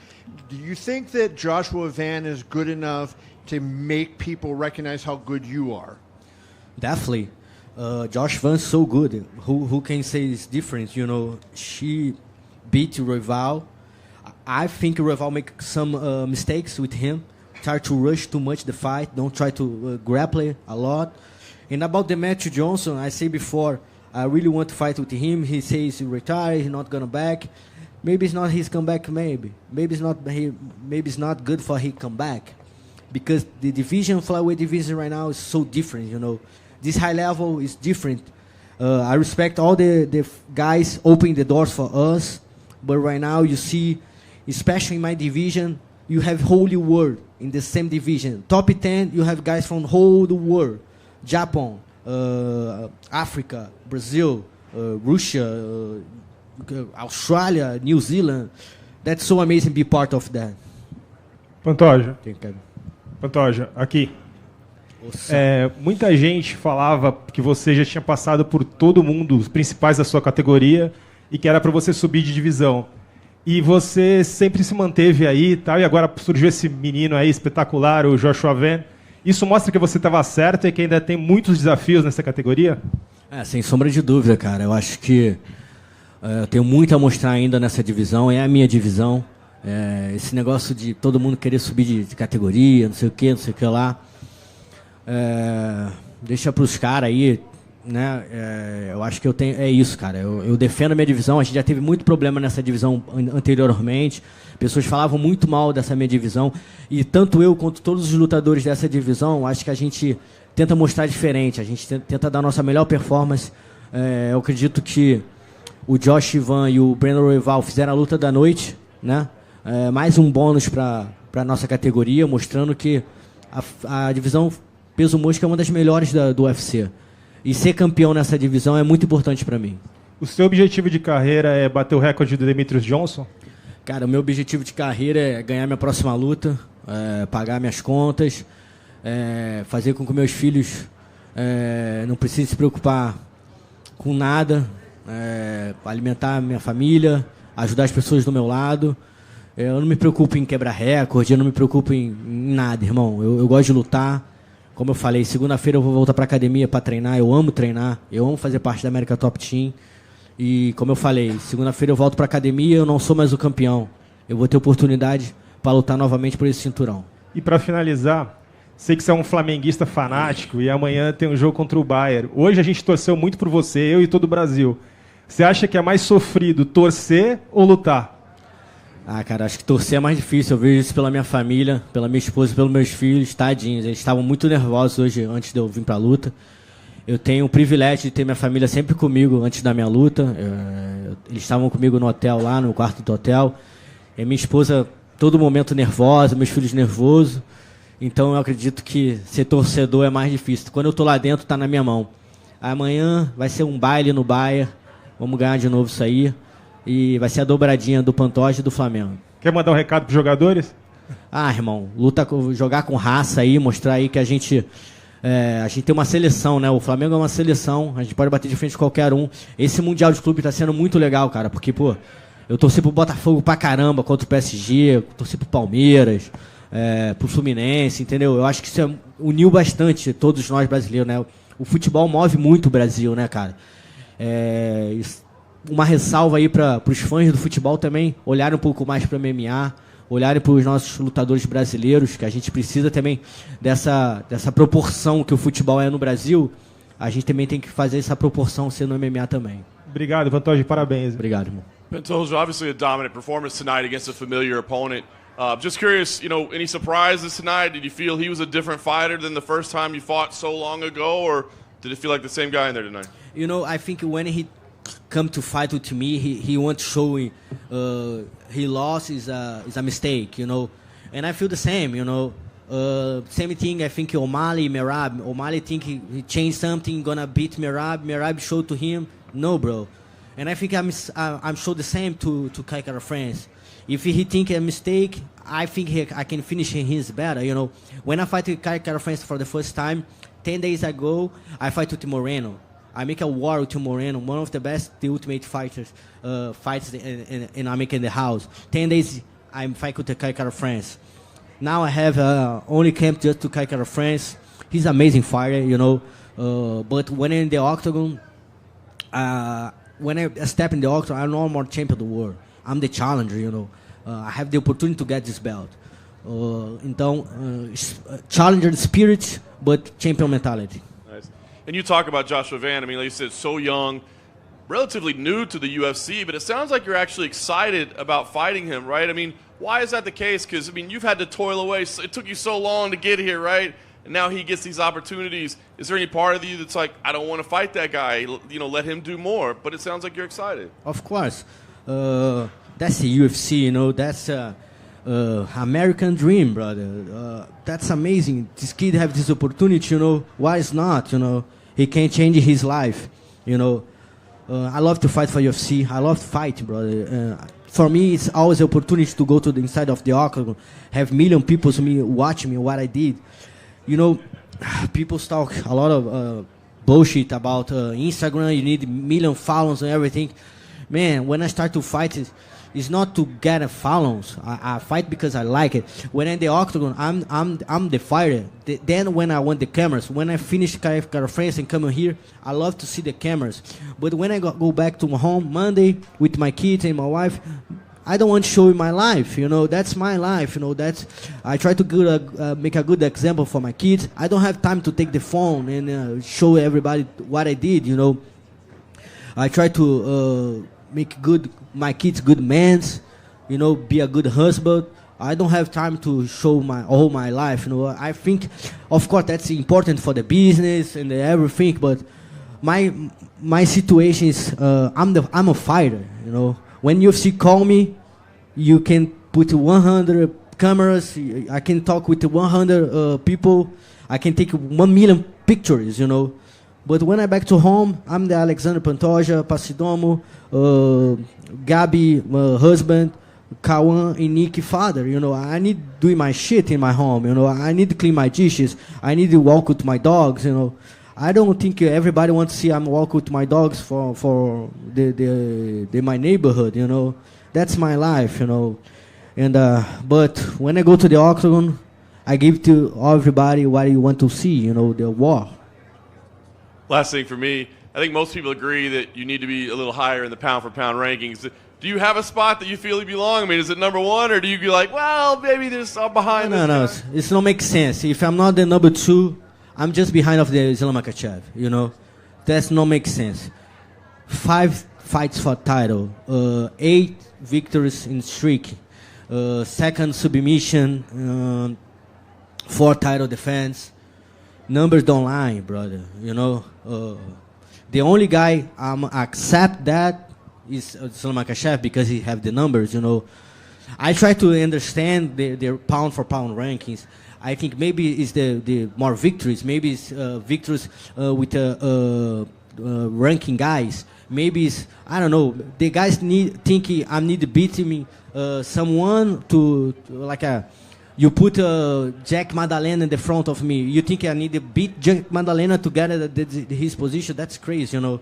Speaker 2: Do you think that Joshua Van is good enough to make people recognize how good you are?
Speaker 21: Definitely. Josh Van's so good. Who can say it's different? You know, she beat Royval. I think Royval make some mistakes with him. Try to rush too much the fight. Don't try to grapple a lot. And about Demetrius Johnson, I say before, I really want to fight with him. He says he retired. He's not gonna back. Maybe it's not his comeback. Maybe it's not. Maybe it's not good for his comeback, because the division, flyweight division right now is so different. You know, this high level is different. I respect all the guys opening the doors for us, but right now you see, especially in my division, you have whole world in the same division. Top 10, you have guys from whole the world. Japan, Africa, Brazil, Russia, Australia, New Zealand. That's so amazing to be part of that.
Speaker 3: Pantoja, aqui. Muita gente falava que você já tinha passado por todo mundo, os principais da sua categoria, e que era para você subir de divisão. E você sempre se manteve aí e tal, e agora surgiu esse menino aí espetacular, o Joshua Van. Isso mostra que você estava certo e que ainda tem muitos desafios nessa categoria?
Speaker 21: Sem sombra de dúvida, cara. Eu acho que eu tenho muito a mostrar ainda nessa divisão. É a minha divisão. Esse negócio de todo mundo querer subir de categoria, não sei o que lá. Deixa para os caras aí, né? Eu acho que eu tenho. É isso, cara. Eu defendo a minha divisão. A gente já teve muito problema nessa divisão anteriormente. Pessoas falavam muito mal dessa minha divisão. E tanto eu quanto todos os lutadores dessa divisão, acho que a gente tenta mostrar diferente. A gente tenta dar a nossa melhor performance. Eu acredito que o Josh Van e o Brandon Royval fizeram a luta da noite, né? Mais um bônus para a nossa categoria, mostrando que a divisão peso mosca é uma das melhores do UFC. E ser campeão nessa divisão é muito importante para mim.
Speaker 3: O seu objetivo de carreira é bater o recorde do Demetrius Johnson?
Speaker 21: Cara, o meu objetivo de carreira é ganhar minha próxima luta, pagar minhas contas, fazer com que meus filhos não precisem se preocupar com nada, alimentar minha família, ajudar as pessoas do meu lado. Eu não me preocupo em quebrar recorde, eu não me preocupo em nada, irmão. Eu gosto de lutar. Como eu falei, segunda-feira eu vou voltar para academia para treinar. Eu amo treinar, eu amo fazer parte da América Top Team. E como eu falei, segunda-feira eu volto para academia, eu não sou mais o campeão. Eu vou ter oportunidade para lutar novamente por esse cinturão.
Speaker 3: E para finalizar, sei que você é um flamenguista fanático e amanhã tem um jogo contra o Bayern. Hoje a gente torceu muito por você, eu e todo o Brasil. Você acha que é mais sofrido torcer ou lutar?
Speaker 21: Cara, acho que torcer é mais difícil. Eu vejo isso pela minha família, pela minha esposa, pelos meus filhos, tadinhos. Eles estavam muito nervosos hoje, antes de eu vir para a luta. Eu tenho o privilégio de ter minha família sempre comigo antes da minha luta. Eles estavam comigo no hotel lá, no quarto do hotel. E minha esposa, todo momento nervosa, meus filhos nervosos. Então eu acredito que ser torcedor é mais difícil. Quando eu tô lá dentro, tá na minha mão. Amanhã vai ser um baile no Bayern. Vamos ganhar de novo isso aí. E vai ser a dobradinha do Pantoja e do Flamengo.
Speaker 3: Quer mandar um recado pros jogadores?
Speaker 21: Irmão, jogar com raça aí, mostrar aí que a gente tem uma seleção, né? O Flamengo é uma seleção, a gente pode bater de frente com qualquer um. Esse Mundial de Clube tá sendo muito legal, cara, porque, eu torci pro Botafogo pra caramba contra o PSG, torci pro Palmeiras, pro Fluminense, entendeu? Eu acho que isso uniu bastante todos nós brasileiros, né? O futebol move muito o Brasil, né, cara? Uma ressalva aí para os fãs do futebol também olharem um pouco mais para o MMA, olharem para os nossos lutadores brasileiros, que a gente precisa também dessa proporção que o futebol é no Brasil. A gente também tem que fazer essa proporção ser no MMA também.
Speaker 3: Obrigado, Pantoja, parabéns.
Speaker 21: Obrigado, irmão.
Speaker 22: Pantoja, obviously a dominant performance tonight against a familiar opponent. Just curious, any surprises tonight? Did you feel he was a different fighter than the first time you fought so long ago, or did it feel like the same guy in there tonight?
Speaker 21: I think when he come to fight with me, he wants to show he lost is a mistake, and I feel the same, same thing. I think O'Malley, Merab, O'Malley think he changed something, gonna beat Merab showed to him, no, bro, and I think I'm show the same to Kaikara France. If he think a mistake, I think I can finish his battle. You know, when I fight with Kai Kara-France for the first time, 10 days ago, I fight with Moreno. I make a war with Moreno, one of the best the ultimate fighters fights, and I make in the house. 10 days, I fight with the Kai Kara-France. Now I have only camp just to Kai Kara-France. He's an amazing fighter, you know. But when in the octagon, when I step in the octagon, I'm no more champion of the world. I'm the challenger, you know. I have the opportunity to get this belt. Então, challenger spirit, but champion mentality.
Speaker 22: Nice. And you talk about Joshua Van. I mean, like you said, so young, relatively new to the UFC, but it sounds like you're actually excited about fighting him, right? I mean, why is that the case? Because, I mean, you've had to toil away. It took you so long to get here, right? And now he gets these opportunities. Is there any part of you that's like, I don't want to fight that guy, you know, let him do more? But it sounds like you're excited.
Speaker 21: Of course. That's the UFC, you know. That's American dream, brother. That's amazing. This kid have this opportunity, you know. Why is not, you know? He can change his life, you know. I love to fight for UFC. I love to fight, brother. For me, it's always an opportunity to go to the inside of the octagon, have million people watch me what I did. You know, people talk a lot of bullshit about Instagram. You need million followers and everything. Man, when I start to fight, it's not to get a followers. I fight because I like it. When I'm in the octagon, I'm the fighter. Then when I want the cameras, when I finish Kara-France and come here, I love to see the cameras. But when I go back to my home Monday with my kids and my wife, I don't want to show you my life, you know. That's my life, you know. I try to make a good example for my kids. I don't have time to take the phone and show everybody what I did, you know. I try to make my kids good men, you know, be a good husband. I don't have time to show all my life, you know. I think, of course, that's important for the business and everything, but my situation is I'm a fighter, you know. When UFC call me, you can put 100 cameras. I can talk with 100 people. I can take 1 million pictures, you know. But when I back to home, I'm the Alexander Pantoja, Passidomo, Gabi, husband, Kawan, and Nick, father. You know, I need doing my shit in my home. You know, I need to clean my dishes. I need to walk with my dogs. You know, I don't think everybody wants to see I'm walk with my dogs for my neighborhood. You know, that's my life. You know, and but when I go to the octagon, I give to everybody what you want to see. You know, the war.
Speaker 22: Last thing for me, I think most people agree that you need to be a little higher in the pound-for-pound rankings. Do you have a spot that you feel you belong? I mean, is it number one, or do you be like, well, maybe there's some behind this?
Speaker 21: No, it's not make sense. If I'm not the number 2, I'm just behind of the Islam Makhachev, you know? That's not make sense. 5 fights for title, 8 victories in streak, 2nd submission, 4 title defense. Numbers don't lie, brother, you know? The only guy accept that is Islam Makhachev because he have the numbers, you know? I try to understand their pound-for-pound rankings. I think maybe it's the more victories. Maybe it's victories with ranking guys. Maybe it's, I don't know. The guys think I need to beat me someone to like a. You put Jack Madalena in the front of me. You think I need to beat Jack Madalena to get his position? That's crazy, you know.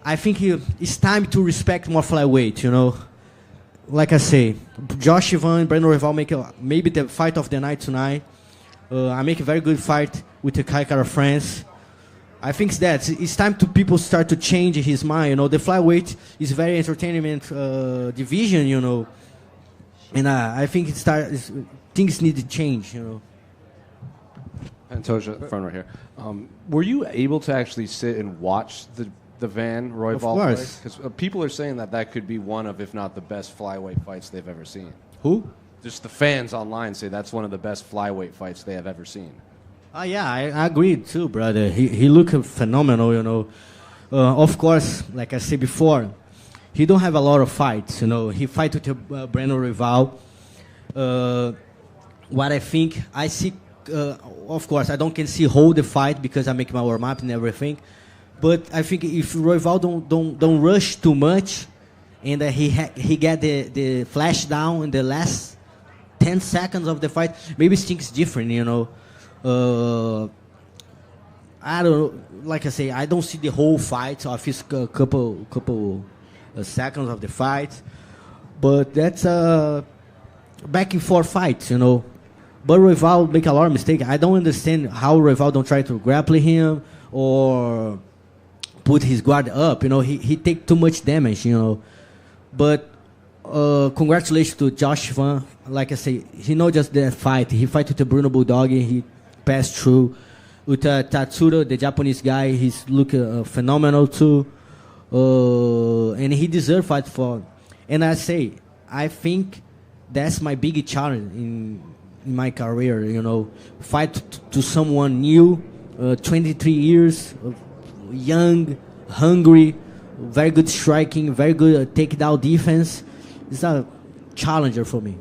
Speaker 21: I think it's time to respect more flyweight, you know. Like I say, Josh Ivan, Brandon Royval make maybe the fight of the night tonight. I make a very good fight with the Kai Kara-France. I think it's time to people start to change his mind. You know, the flyweight is very entertainment division. You know, and I think things need to change. You know.
Speaker 20: Pantoja, front right here. Were you able to actually sit and watch the Van Royval fight? Because people are saying that could be one of, if not the best flyweight fights they've ever seen.
Speaker 21: Who?
Speaker 20: Just the fans online say that's one of the best flyweight fights they have ever seen.
Speaker 21: Yeah, I agree too, brother. He looked phenomenal, you know. Of course, like I said before, he don't have a lot of fights, you know. He fight with Brandon Royval. What I think, I see, of course, I can see hold the fight because I make my warm-up and everything. But I think if Royval don't rush too much and he got the flash down in the last 10 seconds of the fight. Maybe things different, you know. I don't know. Like I say, I don't see the whole fight. I see a couple seconds of the fight, but that's a back and forth fight, you know. But Royval make a lot of mistakes. I don't understand how Royval don't try to grapple him or put his guard up. You know, he take too much damage, you know. But congratulations to Josh Van. Like I say, he not just that fight. He fight with the Bruno Bulldog. He passed through. With Tatsuro, the Japanese guy, he's looking phenomenal too. And he deserves fight for. And I say, I think that's my biggest challenge in my career. You know, fight to someone new, 23 years, young, hungry, very good striking, very good takedown defense. It's a challenger for me.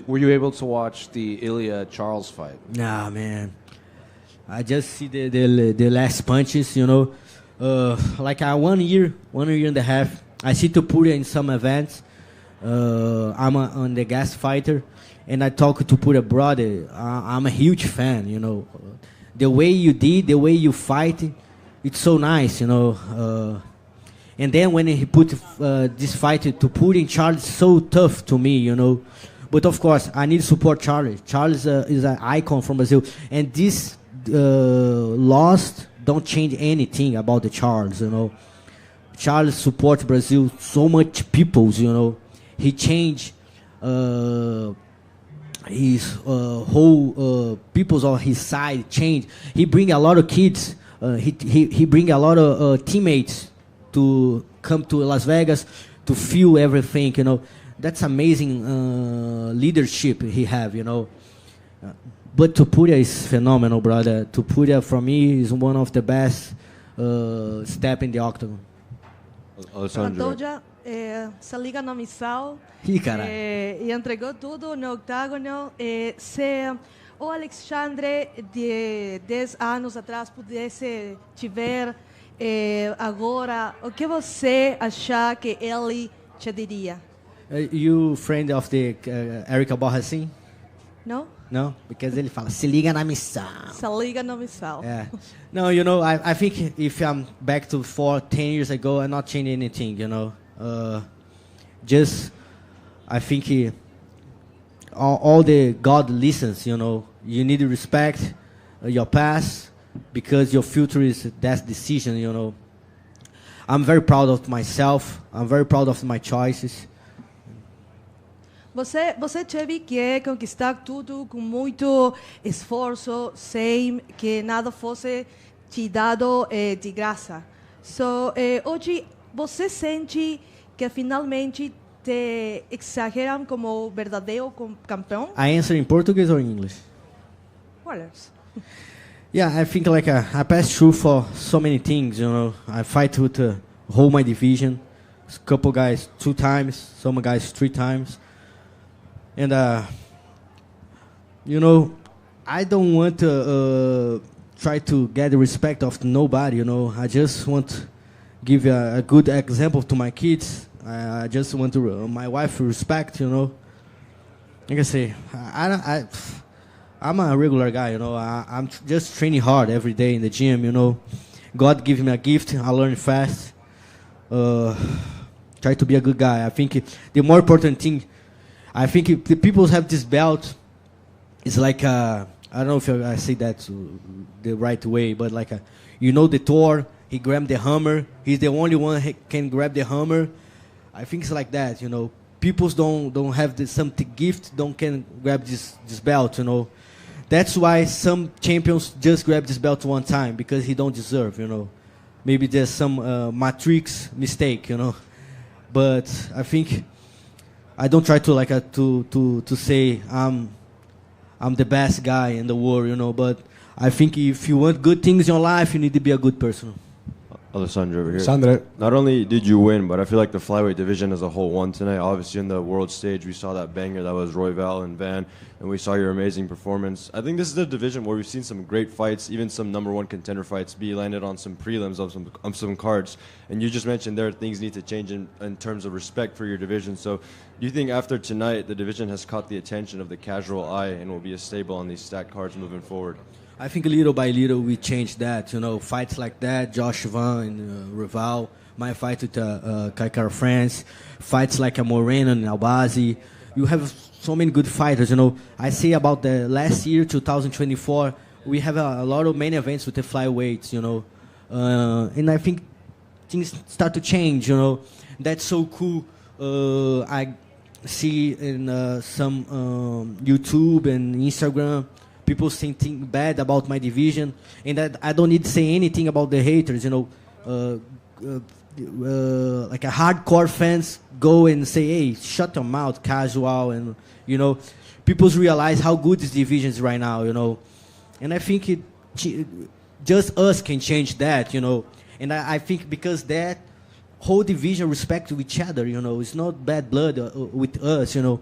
Speaker 20: Were you able to watch the Ilya Charles fight?
Speaker 21: Nah, man. I just see the last punches, you know. Like 1 year and a half. I see Topuria in some events. I'm on the gas fighter, and I talk to Topuria brother. I'm a huge fan, you know. The way you did, the way you fight, it's so nice, you know. And then when he put this fight to Topuria in Charles, so tough to me, you know. But of course, I need to support Charles. Charles is an icon from Brazil, and this lost don't change anything about the Charles, you know. Charles supports Brazil so much peoples, you know. He changed his whole peoples on his side changed. He bring a lot of kids. He bring a lot of teammates to come to Las Vegas to feel everything, you know. That's amazing leadership he have, you know. But Topuria is phenomenal, brother. Topuria, for me, is one of the best step in the octagon.
Speaker 4: Pantoja se liga na missão e entregou tudo no octágono. Se o Alexandre de 10 anos atrás pudesse tiver agora, o que você acha que ele te diria?
Speaker 21: You friend of the Erika Borracin?
Speaker 4: No?
Speaker 21: No, because ele fala, se liga na missão.
Speaker 4: Se liga na missão.
Speaker 21: Yeah. No, you know, I think if I'm back to 10 years ago, I'm not changing anything, you know. I think all the God listens, you know. You need to respect your past because your future is that decision, you know. I'm very proud of myself. I'm very proud of my choices.
Speaker 4: Você teve que conquistar tudo com muito esforço, sem que nada fosse te dado de graça. Hoje, você sente que finalmente te exageram como verdadeiro campeão?
Speaker 21: I answer in Portuguese or in English?
Speaker 4: What else?
Speaker 21: Yeah, I think like I passed through for so many things, you know. I fight with hold my division. A couple guys 2 times, some guys 3 times. And, you know, I don't want to try to get the respect of nobody, you know. I just want to give a good example to my kids. I just want to my wife respect, you know. Like I say, I'm a regular guy, you know. I'm just training hard every day in the gym, you know. God gave me a gift. I learn fast. Try to be a good guy. I think the more important thing, I think if the people have this belt, it's like I don't know if I say that the right way, but like you know the Thor, he grabbed the hammer. He's the only one who can grab the hammer. I think it's like that, you know. People don't have something gift, can grab this belt, you know. That's why some champions just grab this belt one time because he don't deserve, you know. Maybe there's some matrix mistake, you know. But I think I don't try to like to say I'm the best guy in the world, you know. But I think if you want good things in your life, you need to be a good person.
Speaker 14: Alessandro over here.
Speaker 5: Alessandro.
Speaker 14: Not only did you win, but I feel like the flyweight division as a whole won tonight. Obviously, in the world stage, we saw that banger that was Royval and Van, and we saw your amazing performance. I think this is the division where we've seen some great fights, even some #1 contender fights, be landed on some prelims on some cards. And you just mentioned there things need to change in terms of respect for your division. So, do you think after tonight the division has caught the attention of the casual eye and will be a stable on these stacked cards moving forward?
Speaker 21: I think little by little we changed that. You know, fights like that, Josh Van and Royval, my fight with Kaikara France, fights like a Moreno and Albazi. You have so many good fighters. You know, I say about the last year, 2024, we have a lot of main events with the flyweights. You know, and I think things start to change. You know, that's so cool. I see in some YouTube and Instagram, people thinking bad about my division, and that I don't need to say anything about the haters. You know, like a hardcore fans go and say, "Hey, shut your mouth, casual," and you know, people realize how good this division is right now. You know, and I think just us can change that. You know, and I think because that whole division respect to each other. You know, it's not bad blood with us. You know.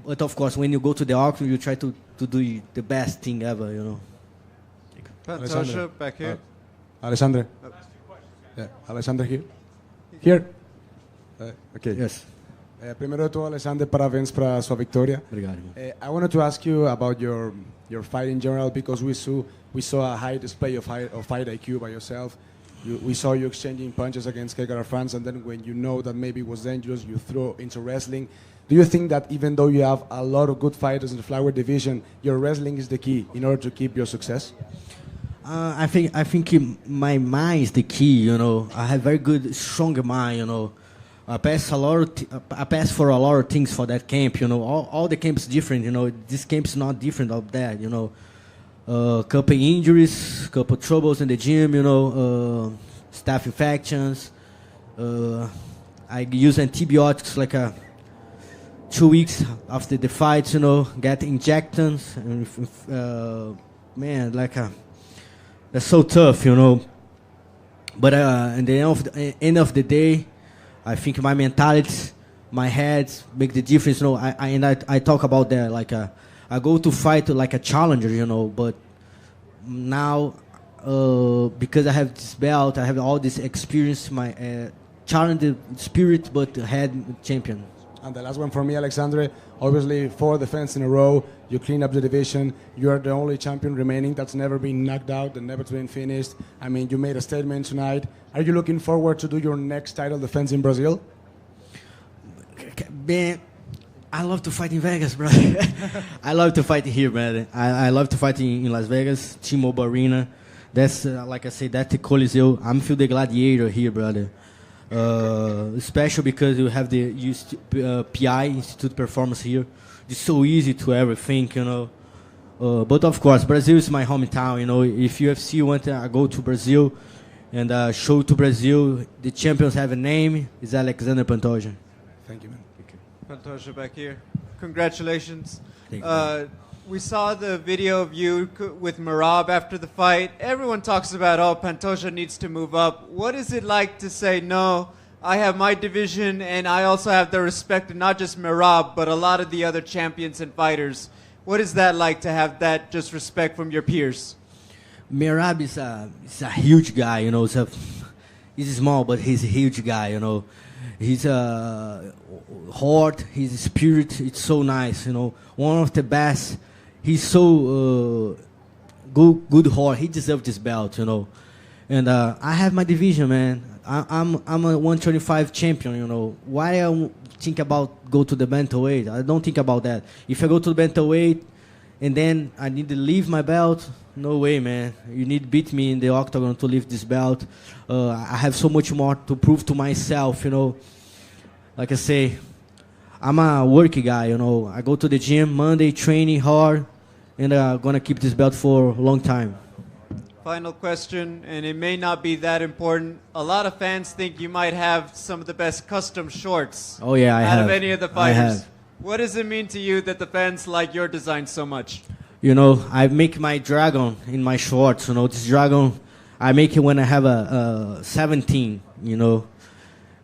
Speaker 21: But of course, when you go to the auction, you try to do the best thing ever, you know.
Speaker 9: Pantoja, back here.
Speaker 5: Alessandro. Yeah, Alessandro here. Here. Okay.
Speaker 21: Yes.
Speaker 5: Primero de todo, Alessandro, parabéns para sua vitória.
Speaker 21: Obrigado.
Speaker 5: I wanted to ask you about your fight in general, because we saw a high display of fight IQ by yourself. We saw you exchanging punches against Kaikara France, and then when you know that maybe it was dangerous, you throw into wrestling. Do you think that even though you have a lot of good fighters in the flyweight division, your wrestling is the key in order to keep your success?
Speaker 21: I think my mind is the key. You know, I have very good, strong mind. You know, I pass for a lot of things for that camp. You know, all the camps different. You know, this camp's not different of that. You know, couple injuries, couple troubles in the gym. You know, staph infections. I use antibiotics like 2 weeks after the fights, you know, get injections, and man, like that's so tough, you know. But in the end of the day, I think my mentality, my head make the difference. You know, I talk about that. Like I go to fight like a challenger, you know. But now, because I have this belt, I have all this experience, my challenger spirit, but head champion.
Speaker 5: And the last one for me, Alexandre, obviously 4 defenses in a row, you clean up the division, you are the only champion remaining that's never been knocked out and never been finished. I mean, you made a statement tonight. Are you looking forward to do your next title defense in Brazil?
Speaker 21: Man, I love to fight in Vegas, bro. I love to fight here, man. I love to fight in Las Vegas, T-Mobile Arena. That's, like I said, that's the Coliseu. I'm feel the gladiator here, brother. Especially because you have the PI Institute Performance here. It's so easy to everything, you know. But of course, Brazil is my hometown. You know, if UFC want to go to Brazil and show to Brazil, the champions have a name. It's Alexander Pantoja.
Speaker 5: Thank you, man.
Speaker 9: Pantoja back here. Congratulations.
Speaker 21: Thank you.
Speaker 9: We saw the video of you with Merab after the fight. Everyone talks about, oh, Pantoja needs to move up. What is it like to say, no, I have my division and I also have the respect of not just Merab, but a lot of the other champions and fighters? What is that like to have that just respect from your peers?
Speaker 21: Merab is a huge guy, you know. He's small, but he's a huge guy, you know. He's heart, his spirit, it's so nice, you know. One of the best. He's so good heart. He deserves this belt, you know. And I have my division, man. I'm a 125 champion, you know. Why I think about go to the bantamweight? I don't think about that. If I go to the bantamweight and then I need to leave my belt, no way, man. You need to beat me in the octagon to leave this belt. I have so much more to prove to myself, you know. Like I say, I'm a working guy, you know. I go to the gym Monday, training hard, and I'm going to keep this belt for a long time.
Speaker 9: Final question, and it may not be that important. A lot of fans think you might have some of the best custom shorts
Speaker 21: out
Speaker 9: of any of the fighters. What does it mean to you that the fans like your design so much?
Speaker 21: You know, I make my dragon in my shorts. You know, this dragon, I make it when I have a 17, you know,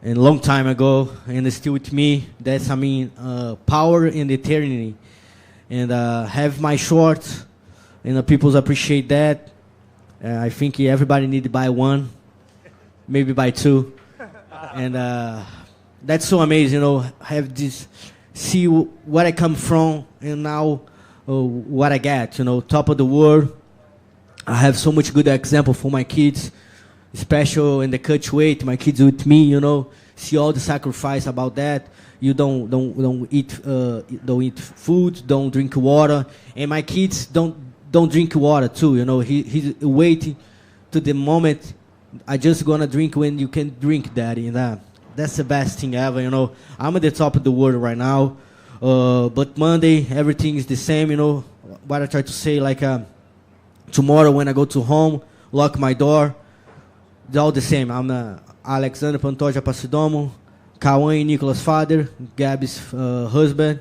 Speaker 21: and a long time ago, and it's still with me. That's, I mean, power and eternity. And have my shorts, and people appreciate that. I think everybody need to buy one, maybe buy two. And that's so amazing, you know, have this, see where I come from, and now what I get, you know, top of the world. I have so much good example for my kids, especially in the cut weight. My kids with me, you know, see all the sacrifice about that. You don't eat food, don't drink water, and my kids don't drink water too. You know, he's waiting to the moment. I just gonna drink when you can drink, Daddy. And that's the best thing ever. You know, I'm at the top of the world right now, but Monday everything is the same. You know, what I try to say, like. Tomorrow when I go to home, lock my door, it's all the same. I'm Alexander Pantoja Passidomo, Kawan and Nicolas' father, Gabby's husband,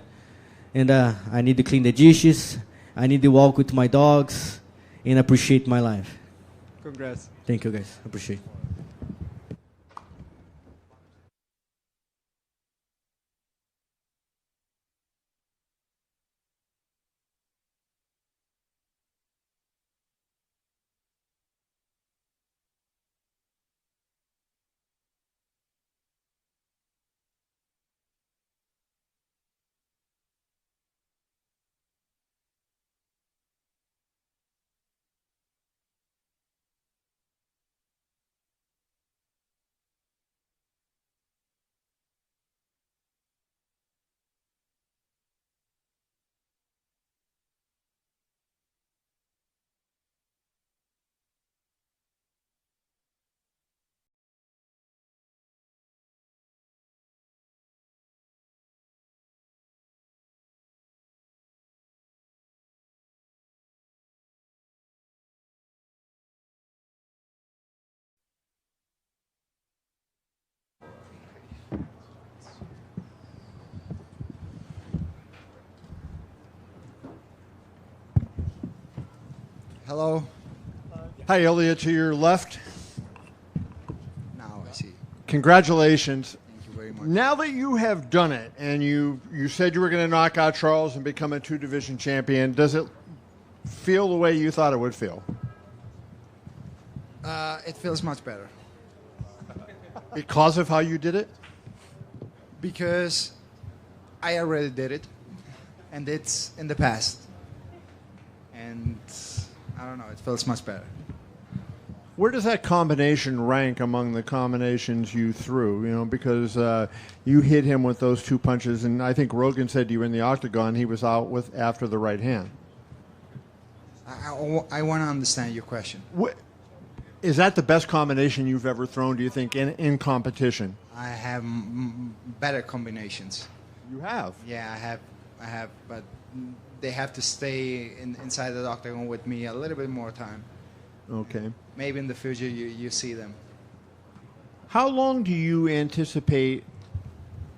Speaker 21: and I need to clean the dishes, I need to walk with my dogs, and appreciate my life.
Speaker 9: Congrats.
Speaker 21: Thank you, guys. Appreciate it.
Speaker 6: Hello.
Speaker 2: Hi, Ilya, to your left.
Speaker 6: Now I see.
Speaker 2: Congratulations.
Speaker 6: Thank you very much.
Speaker 2: Now that you have done it, and you said you were going to knock out Charles and become a two-division champion, does it feel the way you thought it would feel?
Speaker 6: It feels much better.
Speaker 2: Because of how you did it?
Speaker 6: Because I already did it, and it's in the past. And I don't know, it feels much better.
Speaker 2: Where does that combination rank among the combinations you threw? You know, because you hit him with those two punches, and I think Rogan said you were in the octagon, he was out with after the right hand.
Speaker 6: I want to understand your question.
Speaker 2: Is that the best combination you've ever thrown, do you think, in competition?
Speaker 6: I have better combinations.
Speaker 2: You have?
Speaker 6: Yeah, I have, but they have to stay inside the octagon with me a little bit more time.
Speaker 2: Okay.
Speaker 6: Maybe in the future you see them.
Speaker 2: How long do you anticipate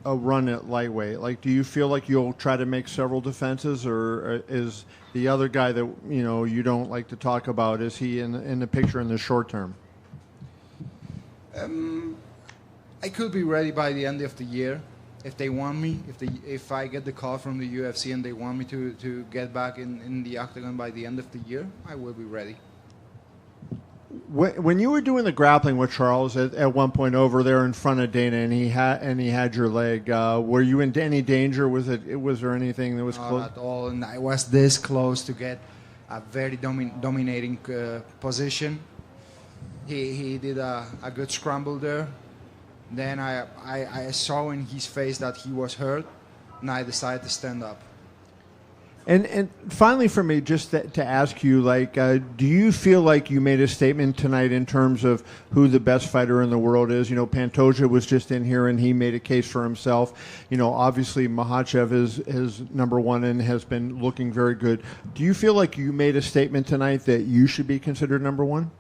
Speaker 2: a run at lightweight? Like, do you feel like you'll try to make several defenses, or is the other guy that you don't like to talk about, is he in the picture in the short term?
Speaker 6: I could be ready by the end of the year if they want me. If I get the call from the UFC and they want me to get back in the octagon by the end of the year, I will be ready.
Speaker 2: When you were doing the grappling with Charles at one point over there in front of Dana, and he had your leg, were you in any danger? Was there anything that was close?
Speaker 6: Not at all, and I was this close to get a very dominating position. He did a good scramble there. Then I saw in his face that he was hurt, and I decided to stand up.
Speaker 2: And finally, for me, just to ask you, like, do you feel like you made a statement tonight in terms of who the best fighter in the world is? You know, Pantoja was just in here and he made a case for himself. You know, obviously Makhachev is number one and has been looking very good. Do you feel like you made a statement tonight that you should be considered number one?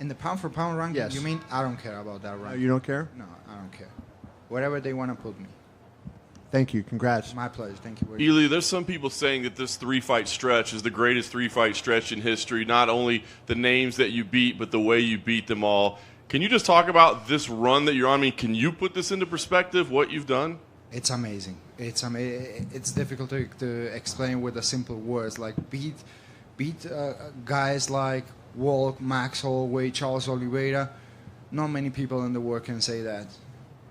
Speaker 6: In the pound for pound ranking,
Speaker 2: yes.
Speaker 6: You mean I don't care about that ranking?
Speaker 2: You don't care?
Speaker 6: No, I don't care. Wherever they want to put me.
Speaker 2: Thank you. Congrats.
Speaker 6: My pleasure. Thank you.
Speaker 22: Ilya, there's some people saying that this 3-fight stretch is the greatest 3-fight stretch in history. Not only the names that you beat, but the way you beat them all. Can you just talk about this run that you're on? I mean, can you put this into perspective, what you've done?
Speaker 6: It's amazing. It's difficult to explain with the simple words. Like beat guys like Walk, Max Holloway, Charles Oliveira. Not many people in the world can say that.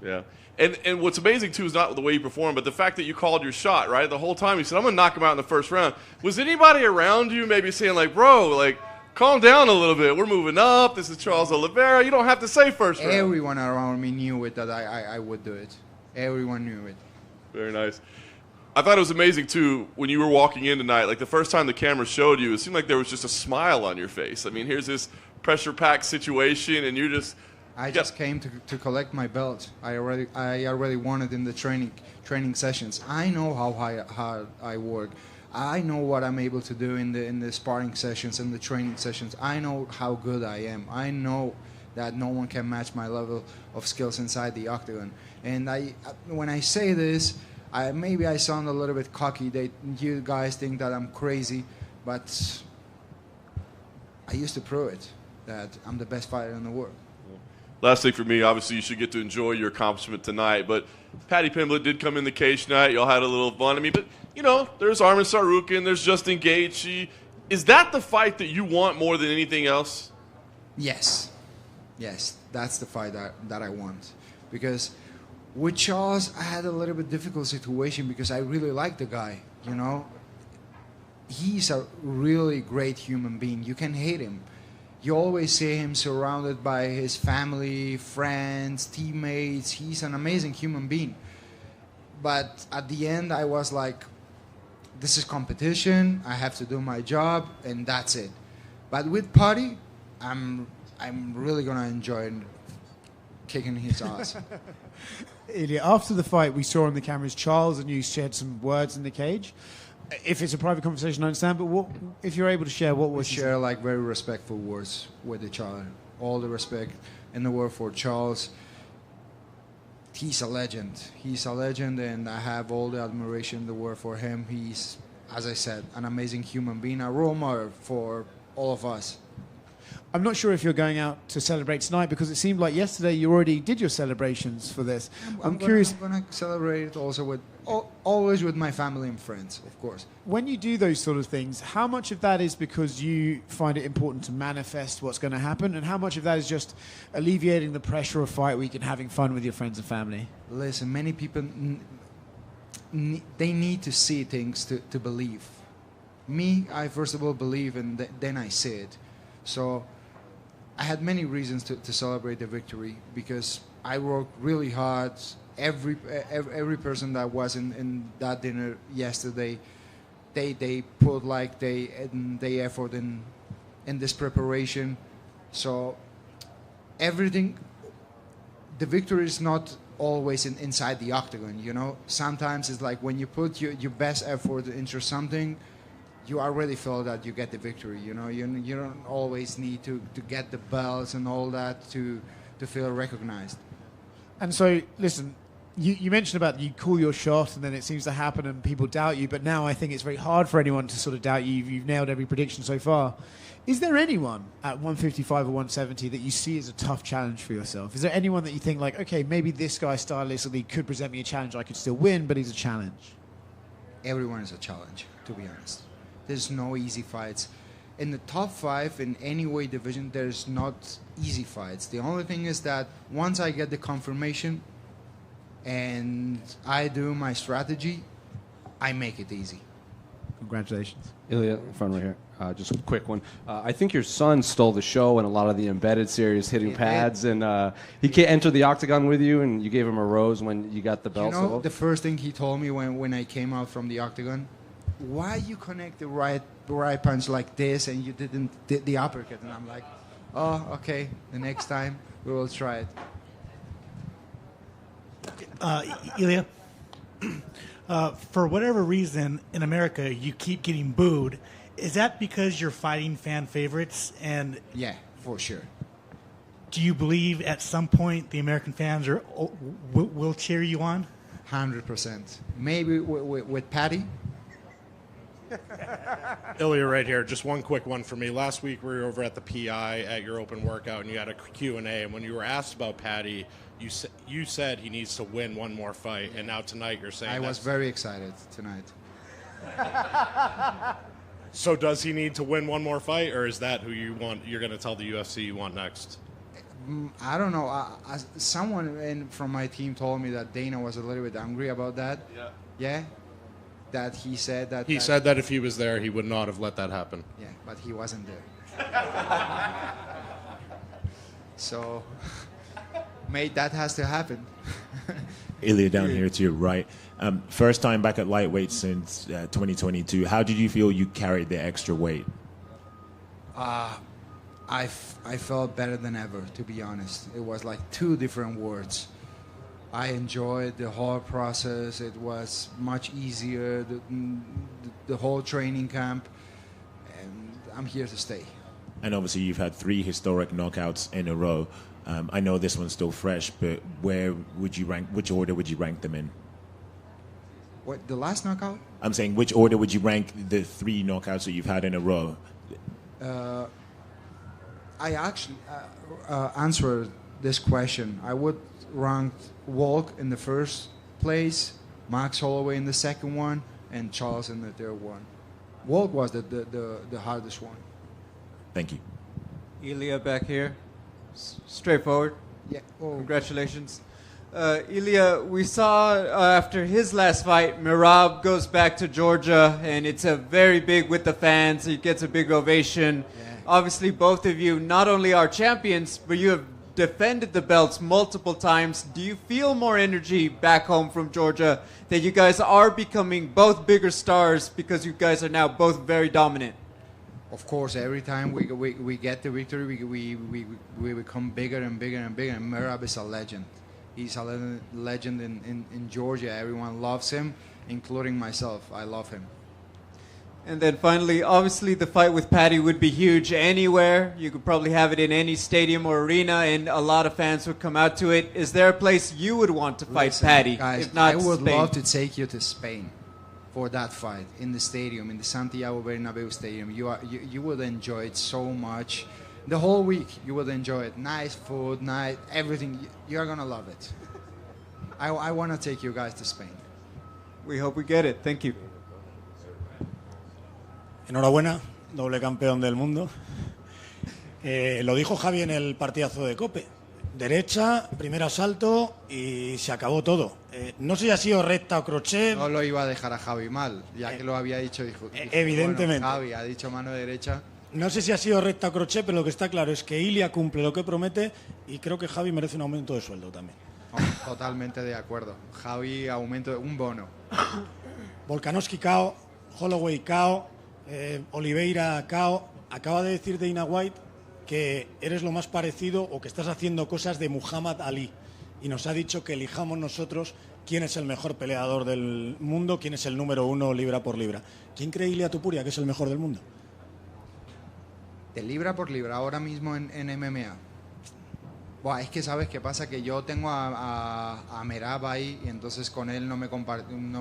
Speaker 22: Yeah. And what's amazing, too, is not the way you performed, but the fact that you called your shot, right? The whole time you said, I'm going to knock him out in the first round. Was anybody around you maybe saying, like, bro, like, calm down a little bit. We're moving up. This is Charles Oliveira. You don't have to say first round.
Speaker 6: Everyone around me knew it, that I would do it. Everyone knew it.
Speaker 22: Very nice. I thought it was amazing, too, when you were walking in tonight. Like, the first time the camera showed you, it seemed like there was just a smile on your face. I mean, here's this pressure-packed situation, and you just...
Speaker 6: I just came to collect my belt. I already won it in the training sessions. I know how hard I work. I know what I'm able to do in the sparring sessions and the training sessions. I know how good I am. I know that no one can match my level of skills inside the octagon. And when I say this, maybe I sound a little bit cocky. You guys think that I'm crazy, but I used to prove it, that I'm the best fighter in the world.
Speaker 22: Last thing for me, obviously you should get to enjoy your accomplishment tonight, but Paddy Pimblett did come in the cage tonight. Y'all had a little fun. I mean, but, you know, there's Arman Tsarukyan, there's Justin Gaethje. Is that the fight that you want more than anything else?
Speaker 6: Yes. Yes, that's the fight that I want. Because with Charles, I had a little bit difficult situation because I really like the guy, you know. He's a really great human being. You can hate him. You always see him surrounded by his family, friends, teammates. He's an amazing human being. But at the end, I was like, this is competition. I have to do my job, and that's it. But with Paddy, I'm really going to enjoy kicking his ass.
Speaker 8: Ilya, after the fight, we saw on the cameras Charles and you shared some words in the cage. If it's a private conversation, I understand, but if you're able to share, what was...
Speaker 6: We share like very respectful words with each other. All the respect in the world for Charles. He's a legend. He's a legend, and I have all the admiration in the world for him. He's, as I said, an amazing human being, a role model for all of us.
Speaker 8: I'm not sure if you're going out to celebrate tonight because it seemed like yesterday you already did your celebrations for this. I'm curious.
Speaker 6: I'm going to celebrate it also always with my family and friends, of course.
Speaker 8: When you do those sort of things, how much of that is because you find it important to manifest what's going to happen, and how much of that is just alleviating the pressure of fight week and having fun with your friends and family?
Speaker 6: Listen, many people, they need to see things to believe. Me, I first of all believe, and then I see it. So I had many reasons to celebrate the victory because I worked really hard. Every person that was in that dinner yesterday, they put like they effort in this preparation. So everything, the victory is not always inside the octagon. You know, sometimes it's like when you put your best effort into something, you already feel that you get the victory. You know, you don't always need to get the belts and all that to feel recognized.
Speaker 8: And so, listen, you mentioned about you call your shot and then it seems to happen and people doubt you, but now I think it's very hard for anyone to sort of doubt you. You've nailed every prediction so far. Is there anyone at 155 or 170 that you see as a tough challenge for yourself? Is there anyone that you think like, okay, maybe this guy stylistically could present me a challenge, I could still win, but he's a challenge?
Speaker 6: Everyone is a challenge, to be honest. There's no easy fights. In the top 5 in any weight division, there's not easy fights. The only thing is that once I get the confirmation and I do my strategy, I make it easy.
Speaker 8: Congratulations.
Speaker 20: Ilya, front right here. Just a quick one. I think your son stole the show in a lot of the embedded series, hitting pads, and he can't enter the octagon with you, and you gave him a rose when you got the belt.
Speaker 6: You know, the first thing he told me when I came out from the octagon, why you connect the right punch like this and you didn't the uppercut? And I'm like, oh, okay, the next time we will try it.
Speaker 17: Ilya, for whatever reason in America you keep getting booed. Is that because you're fighting fan favorites? And
Speaker 6: yeah, for sure.
Speaker 17: Do you believe at some point the American fans will cheer you on?
Speaker 6: 100%. Maybe with Patty.
Speaker 10: Ilya right here. Just one quick one for me. Last week we were over at the PI at your open workout, and you had a Q&A. And when you were asked about Patty, you said he needs to win one more fight. And now tonight you're saying
Speaker 6: I was very excited tonight.
Speaker 10: So does he need to win one more fight, or is that who you want? You're going to tell the UFC you want next?
Speaker 6: I don't know. Someone from my team told me that Dana was a little bit angry about that.
Speaker 10: Yeah.
Speaker 6: Yeah. That he said that.
Speaker 10: He said that if he was there, he would not have let that happen.
Speaker 6: Yeah, but he wasn't there. So, mate, that has to happen.
Speaker 7: Ilya down here to your right. First time back at lightweight since 2022. How did you feel you carried the extra weight?
Speaker 6: I felt better than ever, to be honest. It was like two different words. I enjoyed the whole process. It was much easier, the whole training camp, and I'm here to stay.
Speaker 7: And obviously you've had 3 historic knockouts in a row. I know this one's still fresh, but where would you rank? Which order would you rank them in?
Speaker 6: What, the last knockout?
Speaker 7: I'm saying, which order would you rank the 3 knockouts that you've had in a row?
Speaker 6: I actually answered this question. I would rank Walk in the first place, Max Holloway in the second one, and Charles in the third one. Walk was the hardest one.
Speaker 7: Thank you.
Speaker 9: Ilya back here. Straightforward.
Speaker 6: Yeah. Oh.
Speaker 9: Congratulations. Ilya, we saw after his last fight, Merab goes back to Georgia, and it's a very big with the fans. He gets a big ovation. Yeah. Obviously, both of you not only are champions, but you have defended the belts multiple times. Do you feel more energy back home from Georgia that you guys are becoming both bigger stars because you guys are now both very dominant?
Speaker 6: Of course, every time we get the victory, we become bigger and bigger and bigger. And Merab is a legend. He's a legend in Georgia. Everyone loves him, including myself. I love him.
Speaker 9: And then finally, obviously the fight with Patty would be huge anywhere. You could probably have it in any stadium or arena, and a lot of fans would come out to it. Is there a place you would want to fight Patty?
Speaker 6: Guys,
Speaker 9: if not
Speaker 6: I would
Speaker 9: Spain?
Speaker 6: love to take you to Spain for that fight in the stadium, in the Santiago Bernabeu Stadium. You would enjoy it so much. The whole week you would enjoy it. Nice food, nice everything. You're gonna love it. I want to take you guys to Spain.
Speaker 9: We hope we get it. Thank you.
Speaker 12: Enhorabuena, doble campeón del mundo. Lo dijo Javi en el partidazo de Cope. Derecha, primer asalto y se acabó todo. No sé si ha sido recta o crochet.
Speaker 6: No lo iba a dejar a Javi mal, ya que lo había dicho. Dijo,
Speaker 12: evidentemente.
Speaker 6: Bueno, Javi ha dicho mano derecha.
Speaker 12: No sé si ha sido recta o crochet, pero lo que está claro es que Ilya cumple lo que promete y creo que Javi merece un aumento de sueldo también.
Speaker 6: Oh, totalmente de acuerdo. Javi, aumento, un bono.
Speaker 12: Volkanovski KO, Holloway KO, Oliveira KO. Acaba de decir Dana White que eres lo más parecido o que estás haciendo cosas de Muhammad Ali. Y nos ha dicho que elijamos nosotros quién es el mejor peleador del mundo, quién es el número 1 libra por libra. ¿Quién cree Ilya Topuria que es el mejor del mundo?
Speaker 6: De libra por libra, ahora mismo en MMA. Buah, es que sabes qué pasa, que yo tengo a Merab ahí y entonces con él no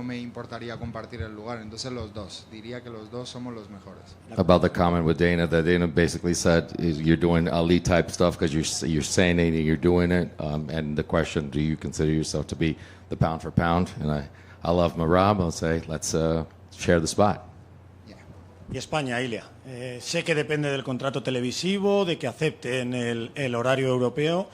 Speaker 6: me importaría compartir el lugar. Entonces los dos, diría que los dos somos los mejores.
Speaker 11: About the comment with Dana, that Dana basically said you're doing Ali type stuff because you're saying it and you're doing it. And the question, do you consider yourself to be the pound for pound? And I love Merab. I'll say let's share the spot.
Speaker 12: Y España, Ilya. Sé que depende del contrato televisivo, de que acepten el horario europeo,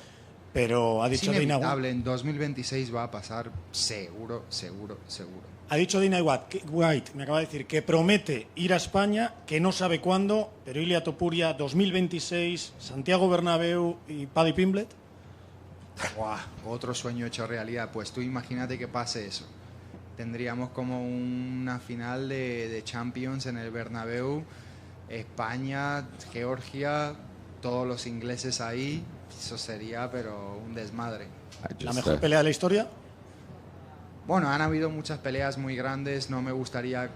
Speaker 12: pero ha dicho
Speaker 6: es
Speaker 12: Dana
Speaker 6: inevitable, en 2026 va a pasar seguro, seguro, seguro.
Speaker 12: Ha dicho Dana White, me acaba de decir, que promete ir a España, que no sabe cuándo, pero Ilya Topuria 2026, Santiago Bernabéu y Paddy Pimblett.
Speaker 6: Buah, otro sueño hecho realidad. Pues tú imagínate que pase eso. Tendríamos como una final de Champions en el Bernabéu, España, Georgia, todos los ingleses ahí. Eso sería, pero un desmadre.
Speaker 12: ¿La mejor pelea de la historia?
Speaker 6: Bueno, han habido muchas peleas muy grandes, no me gustaría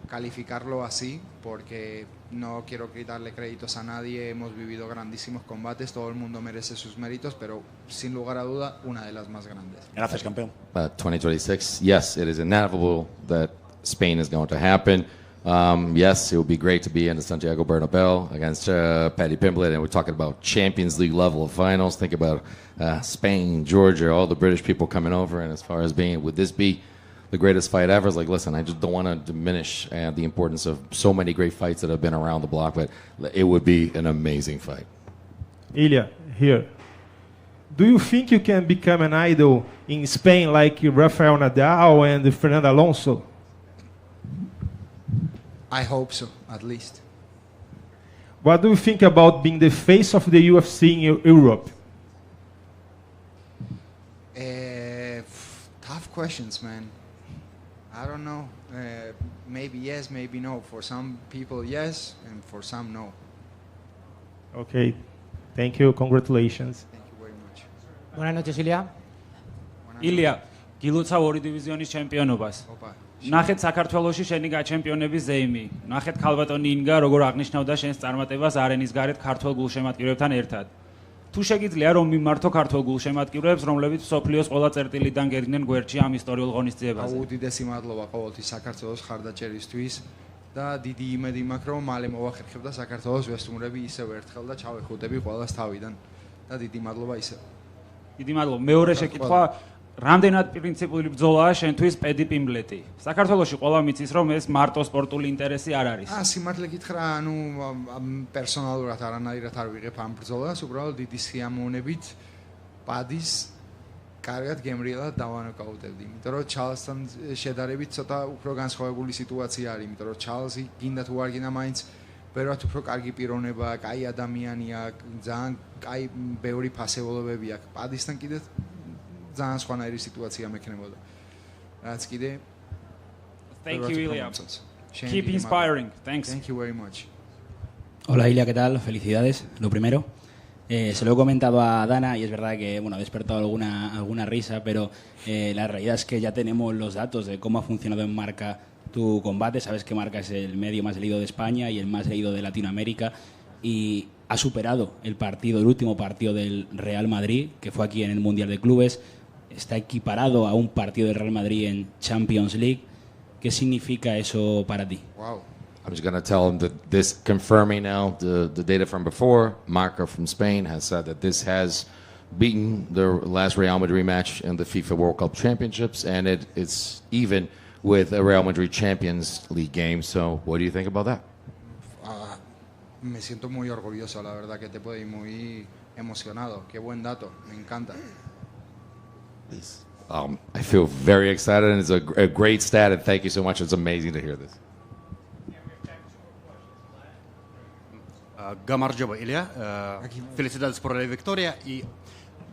Speaker 6: calificarlo así porque no quiero quitarle créditos a nadie, hemos vivido grandísimos combates, todo el mundo merece sus méritos, pero sin lugar a duda una de las más grandes.
Speaker 13: Gracias, campeón.
Speaker 11: 2026, yes, it is inevitable that Spain is going to happen. Yes, it would be great to be in the Santiago Bernabeu against Paddy Pimblett, and we're talking about Champions League level of finals. Think about Spain, Georgia, all the British people coming over, and as far as being, would this be the greatest fight ever? It's like, listen, I just don't want to diminish the importance of so many great fights that have been around the block, but it would be an amazing fight.
Speaker 3: Ilya, here. Do you think you can become an idol in Spain like Rafael Nadal and Fernando Alonso?
Speaker 6: I hope so, at least.
Speaker 3: What do you think about being the face of the UFC in Europe?
Speaker 6: Tough questions, man. I don't know. Maybe yes, maybe no. For some people, yes, and for some, no.
Speaker 3: Okay. Thank you. Congratulations.
Speaker 6: Thank you very much.
Speaker 15: Buenas noches, Ilya.
Speaker 23: ილია, გილოცავ ორი დივიზიონის ჩემპიონობას. ნახეთ საქართველოში შენი გაჩემპიონების ზეიმი. ნახეთ ქალბატონი ინგა როგორ აღნიშნავდა შენს წარმატებას არენის გარეთ ქართველ გულშემატკივრებთან ერთად. თუ შეგიძლია რომ მიმართო ქართველ გულშემატკივრებს, რომლებიც მსოფლიოს ყველა წერტილიდან გერგნენ გვერდში ამ ისტორიულ ღონისძიებაზე.
Speaker 6: უდიდესი მადლობა ყოველთვის საქართველოს ხარდაჭერისთვის და დიდი იმედი მაქვს რომ მალე მოვახერხებ და საქართველოს ვესტუმრები ისევ ერთხელ და ჩავეხუტები ყველას თავიდან და დიდი მადლობა ისევ. დიდი
Speaker 23: მადლობა. მეორე შეკითხვა, რამდენად პრინციპული ბრძოლაა შენთვის პედი პიმბლეტი? საქართველოში ყველა მიცის რომ ეს მარტო სპორტული ინტერესი არ არის.
Speaker 6: სიმართლე გითხრა, ანუ პერსონალურად არანაირად არ ვიღებ ამ ბრძოლას, უბრალოდ დიდი სიამოვნებით პადის კარგად გემრიელად დავანოკაუტებდი. იმიტომ რომ ჩალსთან შედარებით ცოტა უფრო განსხვავებული სიტუაცია არის, იმიტომ რომ ჩალსი გინდა თუ არ გინდა მაინც ბევრად უფრო კარგი პიროვნება, კაი ადამიანია, ძალიან კაი ბევრი ფასეულობები აქვს. პადისთან კიდე ძალიან სხვანაირი სიტუაცია მექნებოდა. რაც კიდე
Speaker 23: Thank you, Ilya. Keep inspiring. Thanks.
Speaker 6: Thank you very much.
Speaker 15: Hola, Ilya, ¿qué tal? Felicidades, lo primero. Se lo he comentado a Dana y es verdad que bueno, ha despertado alguna risa, pero la realidad es que ya tenemos los datos de cómo ha funcionado en Marca tu combate. Sabes que Marca es el medio más leído de España y el más leído de Latinoamérica y ha superado el último partido del Real Madrid, que fue aquí en el Mundial de Clubes. Está equiparado a un partido del Real Madrid en Champions League. ¿Qué significa eso para ti?
Speaker 6: Wow.
Speaker 11: I'm just going to tell him that this, confirming now the data from before, Marca from Spain has said that this has beaten the last Real Madrid match in the FIFA World Cup Championships, and it's even with a Real Madrid Champions League game. So what do you think about that?
Speaker 6: Me siento muy orgulloso, la verdad que te puedo ir muy emocionado. Qué buen dato, me encanta.
Speaker 11: I feel very excited, and it's a great stat, and thank you so much. It's amazing to hear this.
Speaker 24: Gamarjoba Ilya, felicidades por la victoria.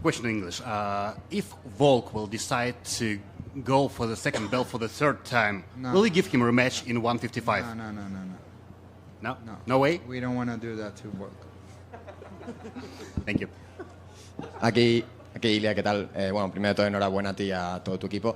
Speaker 24: Question in English. If Volk will decide to go for the second belt for the third time, will you give him a rematch in 155?
Speaker 6: No.
Speaker 24: No way?
Speaker 6: We don't want to do that to Volk.
Speaker 24: Thank you.
Speaker 16: Aquí, Ilya, ¿qué tal? Bueno, primero de todo, enhorabuena a ti y a todo tu equipo.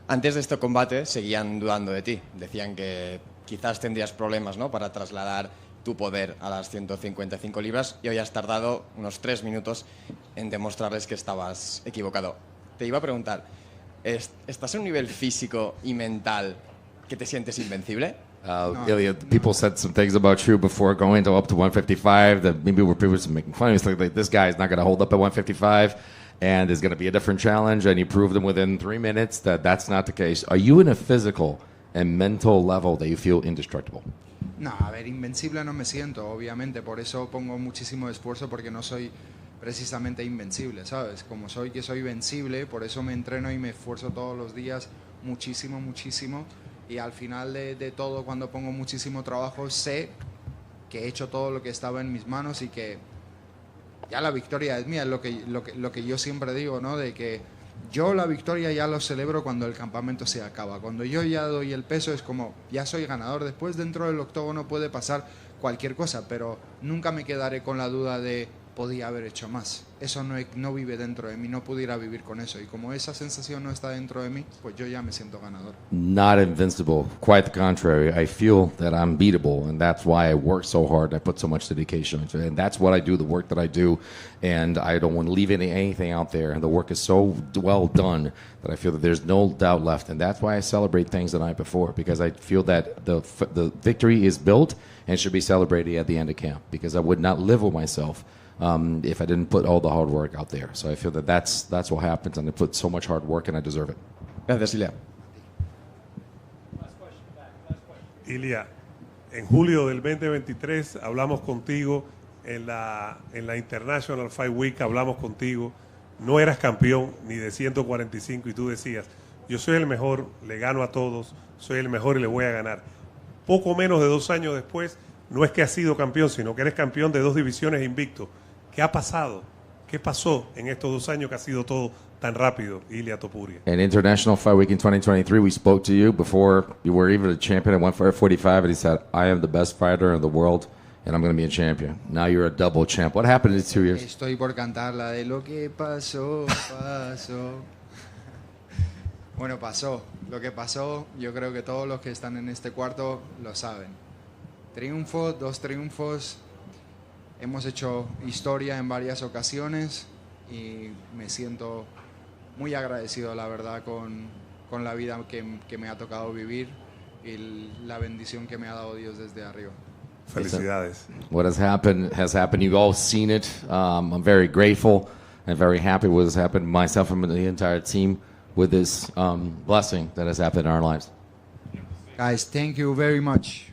Speaker 16: Antes de este combate seguían dudando de ti. Decían que quizás tendrías problemas, ¿no?, para trasladar tu poder a las 155 libras y hoy has tardado unos 3 minutos en demostrarles que estabas equivocado. Te iba a preguntar, ¿estás en un nivel físico y mental que te sientes invencible?
Speaker 11: Ilya, people said some things about you before going up to 155 that maybe were people making fun of. It's like this guy is not going to hold up at 155 and there's going to be a different challenge, and you proved them within 3 minutes that that's not the case. Are you in a physical and mental level that you feel indestructible?
Speaker 6: No, a ver, invencible no me siento, obviamente, por eso pongo muchísimo esfuerzo porque no soy precisamente invencible, ¿sabes? Como soy que soy vencible, por eso me entreno y me esfuerzo todos los días muchísimo, muchísimo, y al final de todo, cuando pongo muchísimo trabajo, sé que he hecho todo lo que estaba en mis manos y que ya la victoria es mía, es lo que yo siempre digo, ¿no? De que yo la victoria ya lo celebro cuando el campamento se acaba. Cuando yo ya doy el peso es como, ya soy ganador. Después dentro del octógono puede pasar cualquier cosa, pero nunca me quedaré con la duda de podía haber hecho más. Eso no vive dentro de mí, no pudiera vivir con eso. Y como esa sensación no está dentro de mí, pues yo ya me siento ganador.
Speaker 11: Not invincible. Quite the contrary. I feel that I'm beatable, and that's why I work so hard. I put so much dedication into it, and that's what I do, the work that I do, and I don't want to leave anything out there. And the work is so well done that I feel that there's no doubt left, and that's why I celebrate things the night before, because I feel that the victory is built and should be celebrated at the end of camp, because I would not live with myself if I didn't put all the hard work out there. So I feel that that's what happens, and I put so much hard work, and I deserve it.
Speaker 16: Gracias, Ilia.
Speaker 1: Ilia, en julio del 2023 hablamos contigo en la International Fight Week, hablamos contigo. No eras campeón ni de 145 y tú decías, yo soy el mejor, le gano a todos, soy el mejor y le voy a ganar. Poco menos de 2 años después, no es que has sido campeón, sino que eres campeón de 2 divisiones invicto. ¿Qué ha pasado? ¿Qué pasó en estos 2 años que ha sido todo tan rápido, Ilia Topuria?
Speaker 11: In International Fight Week in 2023, we spoke to you before you were even a champion at 145, and he said, I am the best fighter in the world, and I'm going to be a champion. Now you're a double champ. What happened in 2 years?
Speaker 6: Estoy por cantar la de lo que pasó, pasó. Bueno, pasó. Lo que pasó, yo creo que todos los que están en este cuarto lo saben. Triunfo, 2 triunfos. Hemos hecho historia en varias ocasiones y me siento muy agradecido, la verdad, con la vida que me ha tocado vivir y la bendición que me ha dado Dios desde arriba.
Speaker 1: Felicidades.
Speaker 11: What has happened has happened. You've all seen it. I'm very grateful and very happy with what has happened. Myself and the entire team with this blessing that has happened in our lives.
Speaker 6: Guys, thank you very much.